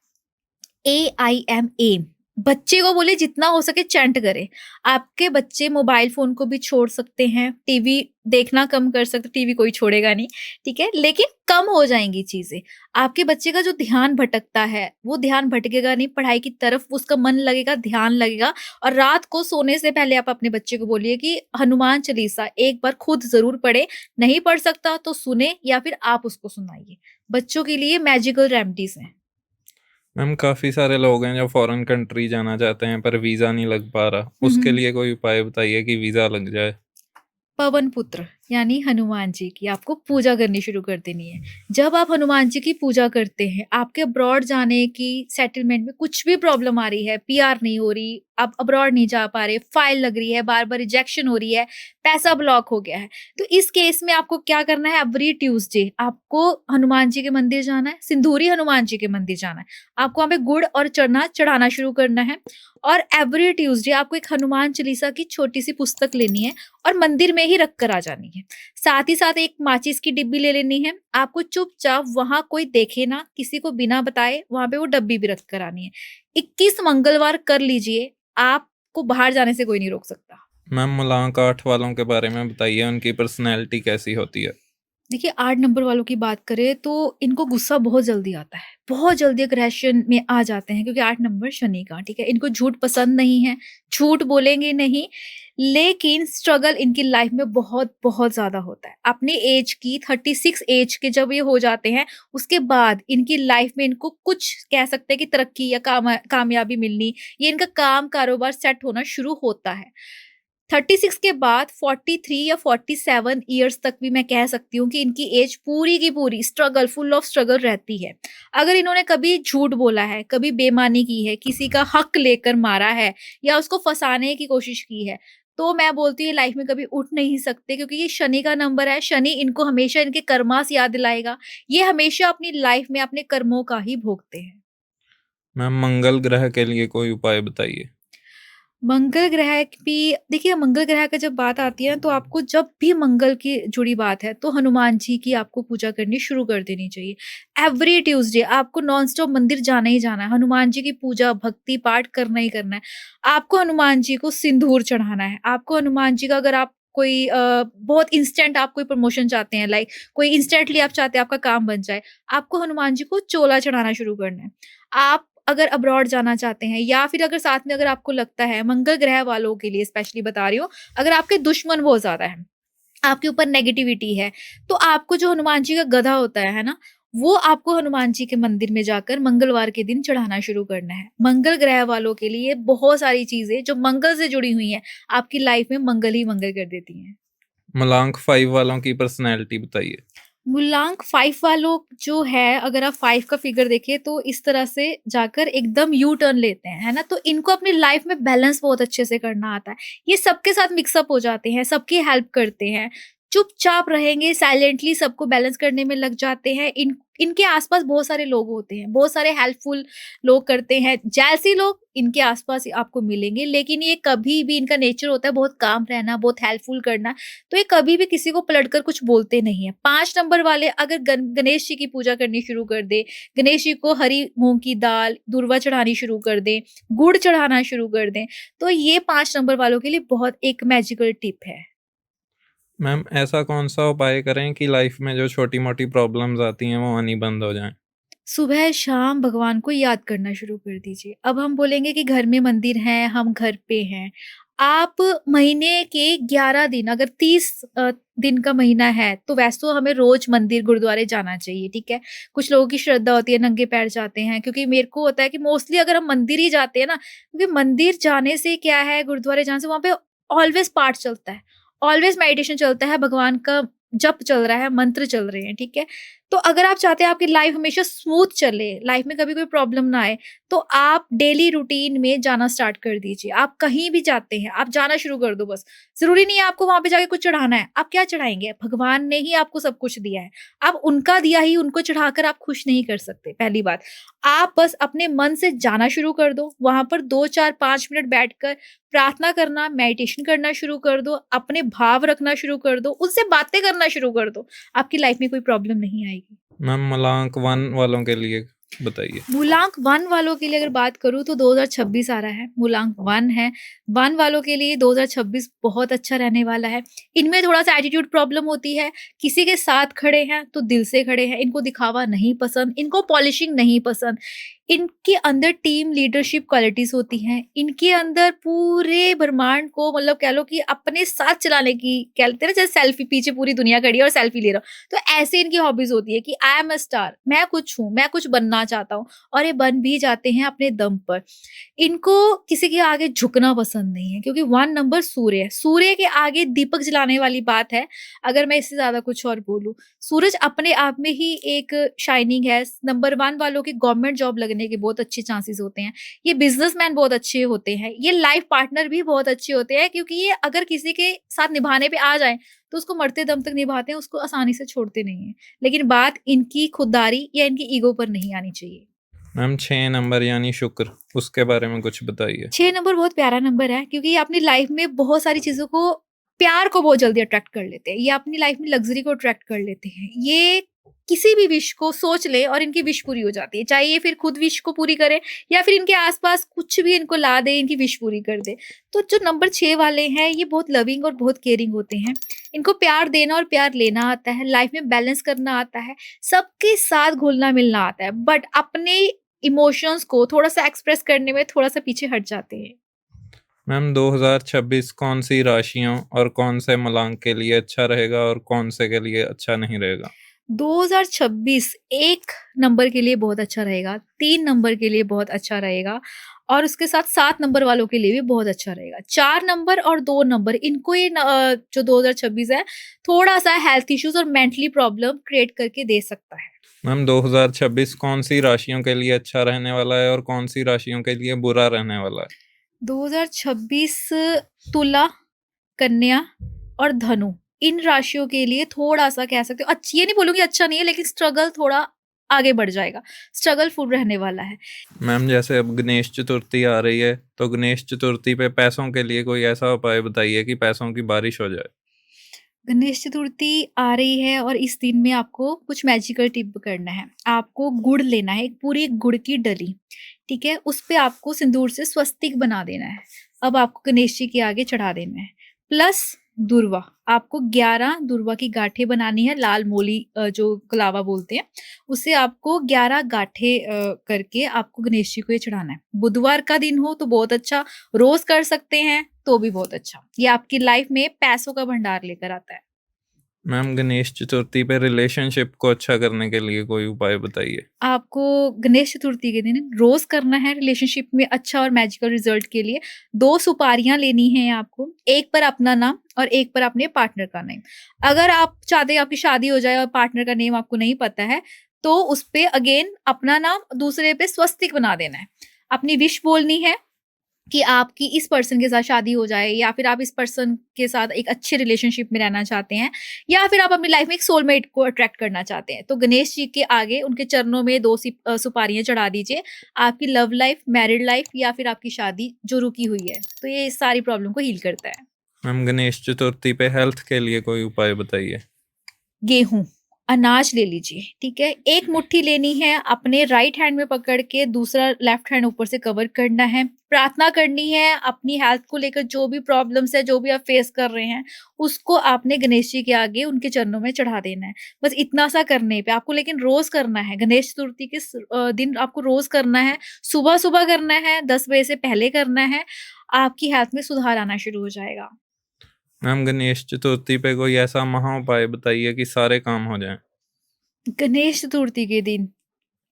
AIM एम। बच्चे को बोलिए जितना हो सके चैंट करे। आपके बच्चे मोबाइल फ़ोन को भी छोड़ सकते हैं, टीवी देखना कम कर सकते, टीवी कोई छोड़ेगा नहीं, ठीक है? लेकिन कम हो जाएँगी चीज़ें। आपके बच्चे का जो ध्यान भटकता है, वो ध्यान भटकेगा नहीं, पढ़ाई की तरफ उसका मन लगेगा, ध्यान लगेगा और रात को सोने से पहले आप अपने बच्चे को बोलिए कि हनुमान चालीसा एक बार खुद ज़रूर पढ़े, नहीं पढ़ सकता तो सुने या फिर आप उसको सुनाइए। बच्चों के लिए मैजिकल रेमेडीज़ हैं। मैम काफ़ी सारे लोग हैं जो फ़ॉरेन कंट्री जाना चाहते हैं, पर वीज़ा नहीं लग पा रहा, हुँ, उसके हुँ। लिए कोई उपाय बताइए कि वीज़ा लग जाए? पवन पुत्र यानी हनुमान जी की आपको पूजा करनी शुरू कर देनी है। जब आप हनुमान जी की पूजा करते हैं, आपके अब्रॉड जाने की सेटलमेंट में कुछ भी प्रॉब्लम आ रही है, पीआर नहीं हो रही, आप अब्रॉड नहीं जा पा रहे, फाइल लग रही है, बार-बार रिजेक्शन हो रही है, पैसा ब्लॉक हो गया है। तो इस केस में आपको क्या करना है, एवरी ट्यूसडे आपको हनुमान जी के मंदिर जाना है, सिंदूरी हनुमान जी के मंदिर जाना है। आपको वहाँ पे गुड़ और चना चढ़ाना शुरू करना है और एवरी ट्यूसडे आपको एक हनुमान चालीसा की छोटी-सी पुस्तक लेनी है और मंदिर में ही रख कर आ जानी है। साथ ही साथ एक माचिस की डिब्बी ले लेनी है। आपको चुपचाप वहाँ कोई देखे ना, किसी को बिना बताए वहाँ पे वो डब्बी भी रख कर आनी है। 21 मंगलवार कर लीजिए, आपको बाहर जाने से कोई नहीं रोक सकता। मैम मुलांक 8 वालों के बारे में बताइए, उनकी पर्सनैलिटी कैसी होती है? देखिए 8 नंबर वालों की बात करें तो इनको गुस्सा बहुत जल्दी आता है। बहुत जल्दी एग्रेशन में आ जाते हैं क्योंकि 8 नंबर शनि का, ठीक है? इनको झूठ पसंद नहीं है, झूठ बोलेंगे नहीं, लेकिन स्ट्रगल इनकी लाइफ में बहुत ज़्यादा होता है। अपनी एज की 36 एज के जब ये हो जाते हैं, उसके बाद इनकी लाइफ में इनको कुछ कह सकते हैं कि तरक्की या कामयाबी मिलनी, ये इनका काम कारोबार सेट होना शुरू होता है। 36 के बाद 43 या 47 इयर्स तक भी मैं कह सकती हूँ कि इनकी एज पूरी की पूरी स्ट्रगल, फुल ऑफ स्ट्रगल रहती है। अगर इन्होंने कभी झूठ बोला है, कभी बेईमानी की है, किसी का हक लेकर मारा है या उसको फँसाने की कोशिश की है, तो मैं बोलती हूँ ये लाइफ में कभी उठ नहीं सकते क्योंकि ये शनि का नंबर है। शनि इनको हमेशा इनके कर्मा से याद दिलाएगा। ये हमेशा अपनी लाइफ में अपने कर्मों का ही भोगते हैं। मैम मंगल ग्रह के लिए कोई उपाय बताइए? मंगल ग्रह भी देखिए, मंगल ग्रह का जब बात आती है तो आपको जब भी मंगल की जुड़ी बात है तो हनुमान जी की आपको पूजा करनी शुरू कर देनी चाहिए। एवरी ट्यूसडे आपको नॉन स्टॉप मंदिर जाना ही जाना है, हनुमान जी की पूजा भक्ति पाठ करना ही करना है। आपको हनुमान जी को सिंदूर चढ़ाना है। आपको हनुमान जी का अगर आप कोई बहुत इंस्टेंट आप कोई प्रमोशन चाहते हैं, लाइक कोई इंस्टेंटली आप चाहते हैं आपका काम बन जाए, आपको हनुमान जी को चोला चढ़ाना शुरू करना है। आप अगर अब्रॉड जाना चाहते हैं या फिर अगर साथ में अगर आपको लगता है, मंगल ग्रह वालों के लिए स्पेशली बता रही हूँ, अगर आपके दुश्मन बहुत ज़्यादा हैं, आपके ऊपर नेगेटिविटी है, तो आपको जो हनुमान जी का गधा होता है ना? वो आपको हनुमान जी के मंदिर में जाकर मंगलवार के दिन चढ़ाना शुरू करना है। मंगल ग्रह वालों के लिए बहुत सारी चीज़ें जो मंगल से जुड़ी हुई हैं, आपकी लाइफ में मंगल ही मंगल कर देती हैं। मुलांक 5 वालों की पर्सनैलिटी बताइए? मूलांक 5 वालों जो है, अगर आप 5 का फिगर देखें तो इस तरह से जाकर एकदम यू टर्न लेते हैं, है ना? तो इनको अपनी लाइफ में बैलेंस बहुत अच्छे से करना आता है। ये सबके साथ मिक्स अप हो जाते हैं, सबकी हेल्प करते हैं, चुपचाप रहेंगे, साइलेंटली सबको बैलेंस करने में लग जाते हैं। इनके आस-पास बहुत सारे लोग होते हैं, बहुत सारे हेल्पफुल लोग करते हैं, जेलसी लोग इनके आस-पास आपको मिलेंगे, लेकिन ये कभी भी इनका नेचर होता है बहुत काम रहना, बहुत हेल्पफुल करना, तो ये कभी भी किसी को पलटकर कुछ बोलते नहीं है। 5 नंबर वाले अगर गणेश जी की पूजा करनी शुरू कर दें, गणेश जी को हरी मूँग की दाल, दूर्वा चढ़ानी शुरू कर दें, गुड़ चढ़ाना शुरू कर दें, तो ये 5 नंबर वालों के लिए बहुत एक मैजिकल टिप है। मैम ऐसा कौन-सा उपाय करें कि लाइफ में जो छोटी-मोटी प्रॉब्लम्स आती हैं वो आनी बंद हो जाएँ? सुबह शाम भगवान को याद करना शुरू कर दीजिए। अब हम बोलेंगे कि घर में मंदिर है, हम घर पे हैं। आप महीने के 11 दिन, अगर 30 दिन का महीना है, तो वैसे तो हमें रोज़ मंदिर, गुरुद्वारे जाना चाहिए, ठीक है? कुछ लोगों की श्रद्धा होती है, नंगे पैर जाते हैं, क्योंकि मेरे को होता है कि मोस्टली अगर हम मंदिर ही जाते हैं ना, क्योंकि मंदिर जाने से क्या है, गुरुद्वारे जाने से वहाँ पे ऑलवेज़ पाठ चलता है, ऑलवेज़ मेडिटेशन चलता है, भगवान का जप चल रहा है, मंत्र चल रहे हैं, ठीक है? तो अगर आप चाहते हैं आपकी लाइफ हमेशा स्मूथ चले, लाइफ में कभी कोई प्रॉब्लम ना आए, तो आप डेली रूटीन में जाना स्टार्ट कर दीजिए। आप कहीं भी जाते हैं, आप जाना शुरू कर दो बस। ज़रूरी नहीं है आपको वहाँ पे जाके कुछ चढ़ाना है। आप क्या चढ़ाएँगे? भगवान ने ही आपको सब कुछ दिया है। आप उनका दिया ही उनको चढ़ाकर आप खुश नहीं कर सकते, पहली बात। आप बस अपने मन से जाना शुरू कर दो। वहाँ पर 2, 4, 5 मिनट बैठकर प्रार्थना करना, मेडिटेशन करना शुरू कर दो, अपने भाव रखना शुरू कर दो, उनसे बातें करना शुरू कर दो। आपकी लाइफ में कोई प्रॉब्लम नहीं आएगी। मैम मुलांक 1 वालों के लिए बताइए? मूलांक 1 वालों के लिए अगर बात करूँ तो 2026 आ रहा है, मूलांक 1 है। 1 वालों के लिए 2026 बहुत अच्छा रहने वाला है। इनमें थोड़ा-सा एटीट्यूड प्रॉब्लम होती है, किसी के साथ खड़े हैं तो दिल से खड़े हैं, इनको दिखावा नहीं पसंद, इनको पॉलिशिंग नहीं पसंद। इनके अंदर टीम लीडरशिप क्वालिटीज़ होती हैं, इनके अंदर पूरे ब्रह्मांड को मतलब कह लो कि अपने साथ चलाने की, कहते हैं ना जैसे सेल्फी, पीछे पूरी दुनिया खड़ी है और सेल्फी ले रहा हूँ, तो ऐसे इनकी हॉबीज़ होती है कि आई एम अ स्टार, मैं कुछ हूँ, मैं कुछ बनना बनना चाहता हूँ, और ये बन भी जाते हैं अपने दम पर। इनको किसी के आगे झुकना पसंद नहीं है, क्योंकि 1 नंबर सूर्य है। सूर्य के आगे दीपक जलाने वाली बात है, अगर मैं इससे ज़्यादा कुछ और बोलूँ। सूरज अपने आप में ही एक शाइनिंग है। नंबर 1 वालों की गवर्नमेंट जॉब लगने के बहुत अच्छे चांसेस होते हैं। ये बिज़नेसमैन बहुत अच्छे होते हैं। ये लाइफ पार्टनर भी बहुत अच्छे होते हैं, क्योंकि ये अगर किसी के साथ निभाने पे आ जाएँ, तो उसको मरते दम तक निभाते हैं, उसको आसानी से छोड़ते नहीं हैं। लेकिन बात इनकी खुददारी या इनकी ईगो पर नहीं आनी चाहिए। मैम 6 नंबर यानी शुक्र, उसके बारे में कुछ बताइए? 6 नंबर बहुत प्यारा नंबर है, क्योंकि ये अपनी लाइफ में बहुत सारी चीज़ों को, प्यार को बहुत जल्दी अट्रैक्ट कर लेते हैं। ये अपनी लाइफ में लग्ज़री को अट्रैक्ट कर लेते हैं। ये किसी भी विश को सोच ले और इनकी विश पूरी हो जाती है। चाहे ये फिर खुद विश को पूरी करें या फिर इनके आस-पास कुछ भी इनको ला दे, इनकी विश पूरी कर दे। तो जो नंबर 6 वाले हैं, ये बहुत लविंग और बहुत केयरिंग होते हैं। इनको प्यार देना और प्यार लेना आता है, लाइफ में बैलेंस करना आता है, सबके साथ घुलना-मिलना आता है, बट अपने इमोशंस को थोड़ा-सा एक्सप्रेस करने में थोड़ा-सा पीछे हट जाते हैं। मैम 2026 कौन-सी राशियों और कौन से मूलांक के लिए अच्छा रहेगा और कौन से के लिए अच्छा नहीं रहेगा? 2026 1 नंबर के लिए बहुत अच्छा रहेगा, 3 नंबर के लिए बहुत अच्छा रहेगा, और उसके साथ 7 नंबर वालों के लिए भी बहुत अच्छा रहेगा। 4 नंबर और 2 नंबर, इनको ये जो 2026 है, थोड़ा-सा हेल्थ इश्यूज़ और मेंटली प्रॉब्लम क्रिएट करके दे सकता है। मैम 2026 कौन-सी राशियों के लिए अच्छा रहने वाला है और कौन-सी राशियों के लिए बुरा रहने वाला है? 2026 तुला, कन्या और धनु, इन राशियों के लिए थोड़ा-सा कह सकते हो, ये नहीं बोलूँगी अच्छा नहीं है, लेकिन स्ट्रगल थोड़ा आगे बढ़ जाएगा। स्ट्रगल फुल रहने वाला है। मैम जैसे अब गणेश चतुर्थी आ रही है, तो गणेश चतुर्थी पे पैसों के लिए कोई ऐसा उपाय बताइए कि पैसों की बारिश हो जाए? गणेश चतुर्थी आ रही है और इस दिन में आपको कुछ मैजिकल टिप करना है। आपको गुड़ लेना है, एक पूरी गुड़ की डली, ठीक है? उस पे आपको सिंदूर से स्वस्तिक बना देना है। अब आपको गणेश जी के आगे चढ़ा देना है। प्लस दूर्वा, आपको 11 दूर्वा की गाँठें बनानी है, लाल मोली जो कलावा बोलते हैं, उससे आपको 11 गाँठें करके आपको गणेश जी को ये चढ़ाना है। बुधवार का दिन हो तो बहुत अच्छा, रोज़ कर सकते हैं तो भी बहुत अच्छा। ये आपकी लाइफ में पैसों का भंडार लेकर आता है। मैम गणेश चतुर्थी पे रिलेशनशिप को अच्छा करने के लिए कोई उपाय बताइए? आपको गणेश चतुर्थी के दिन रोज़ करना है रिलेशनशिप में अच्छा और मैजिकल रिज़ल्ट के लिए। 2 सुपारियाँ लेनी हैं आपको, एक पर अपना नाम और एक पर अपने पार्टनर का नेम। अगर आप चाहते हैं आपकी शादी हो जाए और पार्टनर का नेम आपको नहीं पता है, तो उस पे अगेन अपना नाम, दूसरे पे स्वस्तिक बना देना है। अपनी विश बोलनी है कि आपकी इस पर्सन के साथ शादी हो जाए, या फिर आप इस पर्सन के साथ एक अच्छे रिलेशनशिप में रहना चाहते हैं, या फिर आप अपनी लाइफ में एक सोलमेट को अट्रैक्ट करना चाहते हैं। तो गणेश जी के आगे उनके चरणों में 2 सुपारियाँ चढ़ा दीजिए। आपकी लव लाइफ, मैरिड लाइफ या फिर आपकी शादी जो रुकी हुई है, तो ये इस सारी प्रॉब्लम को हील करता है। मैम गणेश चतुर्थी पे हेल्थ के लिए कोई उपाय बताइए? गेहूँ, अनाज ले लीजिए, ठीक है? 1 मुट्ठी लेनी है, अपने राइट हैंड में पकड़ के दूसरा लेफ्ट हैंड ऊपर से कवर करना है। प्रार्थना करनी है अपनी हेल्थ को लेकर, जो भी प्रॉब्लम्स है, जो भी आप फेस कर रहे हैं, उसको आपने गणेश जी के आगे उनके चरणों में चढ़ा देना है। बस इतना सा करने पे आपको, लेकिन रोज़ करना है। गणेश चतुर्थी के दिन आपको रोज़ करना है, सुबह-सुबह करना है, 10 बजे से पहले करना है। आपकी हेल्थ में सुधार आना शुरू हो जाएगा। मैम गणेश चतुर्थी पे कोई ऐसा महा उपाय बताइए कि सारे काम हो जाएँ? गणेश चतुर्थी के दिन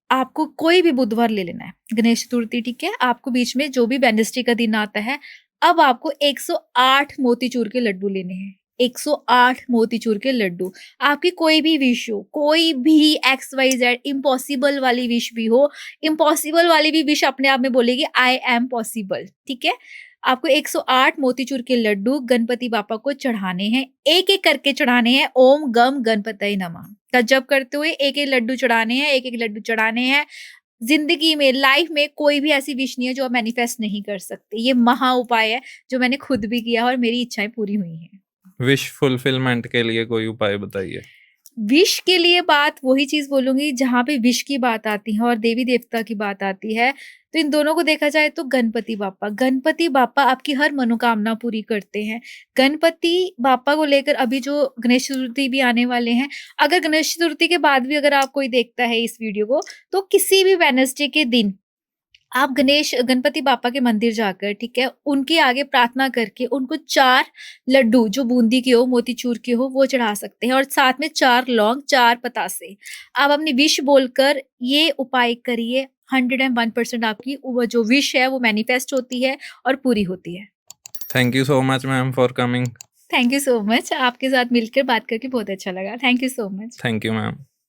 आपको कोई भी बुधवार ले लेना है। गणेश चतुर्थी, ठीक है? आपको बीच में जो भी वेडनेसडे का दिन आता है, अब आपको 108 मोतीचूर के लड्डू लेने हैं। 108 मोतीचूर के लड्डू। आपकी कोई भी विश हो, कोई भी एक्स, वाई, ज़ेड इम्पॉसिबल वाली विश भी हो, इम्पॉसिबल वाली भी विश अपने आप में बोलेगी आई एम पॉसिबल, ठीक है? आपको 108 मोतीचूर के लड्डू गणपति बाप्पा को चढ़ाने हैं। एक-एक करके चढ़ाने हैं। ओम गम गणपतये नमः का जप करते हुए एक-एक लड्डू चढ़ाने हैं, एक-एक लड्डू चढ़ाने हैं। ज़िंदगी में, लाइफ में कोई भी ऐसी विश नहीं है जो आप मैनिफेस्ट नहीं कर सकते। ये महा उपाय है जो मैंने खुद भी किया है और मेरी इच्छाएँ पूरी हुई हैं। विश फुलफिलमेंट के लिए कोई उपाय बताइए? विश के लिए बात वही चीज़ बोलूँगी, जहाँ पे विश की बात आती है और देवी-देवता की बात आती है, तो इन दोनों को देखा जाए तो गणपति बाप्पा। गणपति बाप्पा आपकी हर मनोकामना पूरी करते हैं। गणपति बाप्पा को लेकर अभी जो गणेश चतुर्थी भी आने वाले हैं, अगर गणेश चतुर्थी के बाद भी अगर आप कोई देखता है इस वीडियो को, तो किसी भी वेडनेसडे के दिन आप गणपति बापा के मंदिर जाकर, ठीक है, उनके आगे प्रार्थना करके उनको 4 लड्डू जो बूंदी के हो, मोतीचूर के हो, वो चढ़ा सकते हैं और साथ में 4 लौंग, 4 पतासे। आप अपनी विश बोलकर ये उपाय करिए, 101% आपकी वो जो विश है वो मैनिफेस्ट होती है और पूरी होती है। Thank you so much ma'am for coming. Thank you so much. आपके साथ मिलकर बात करके बहुत अच्छा लगा। Thank you so much. Thank you ma'am.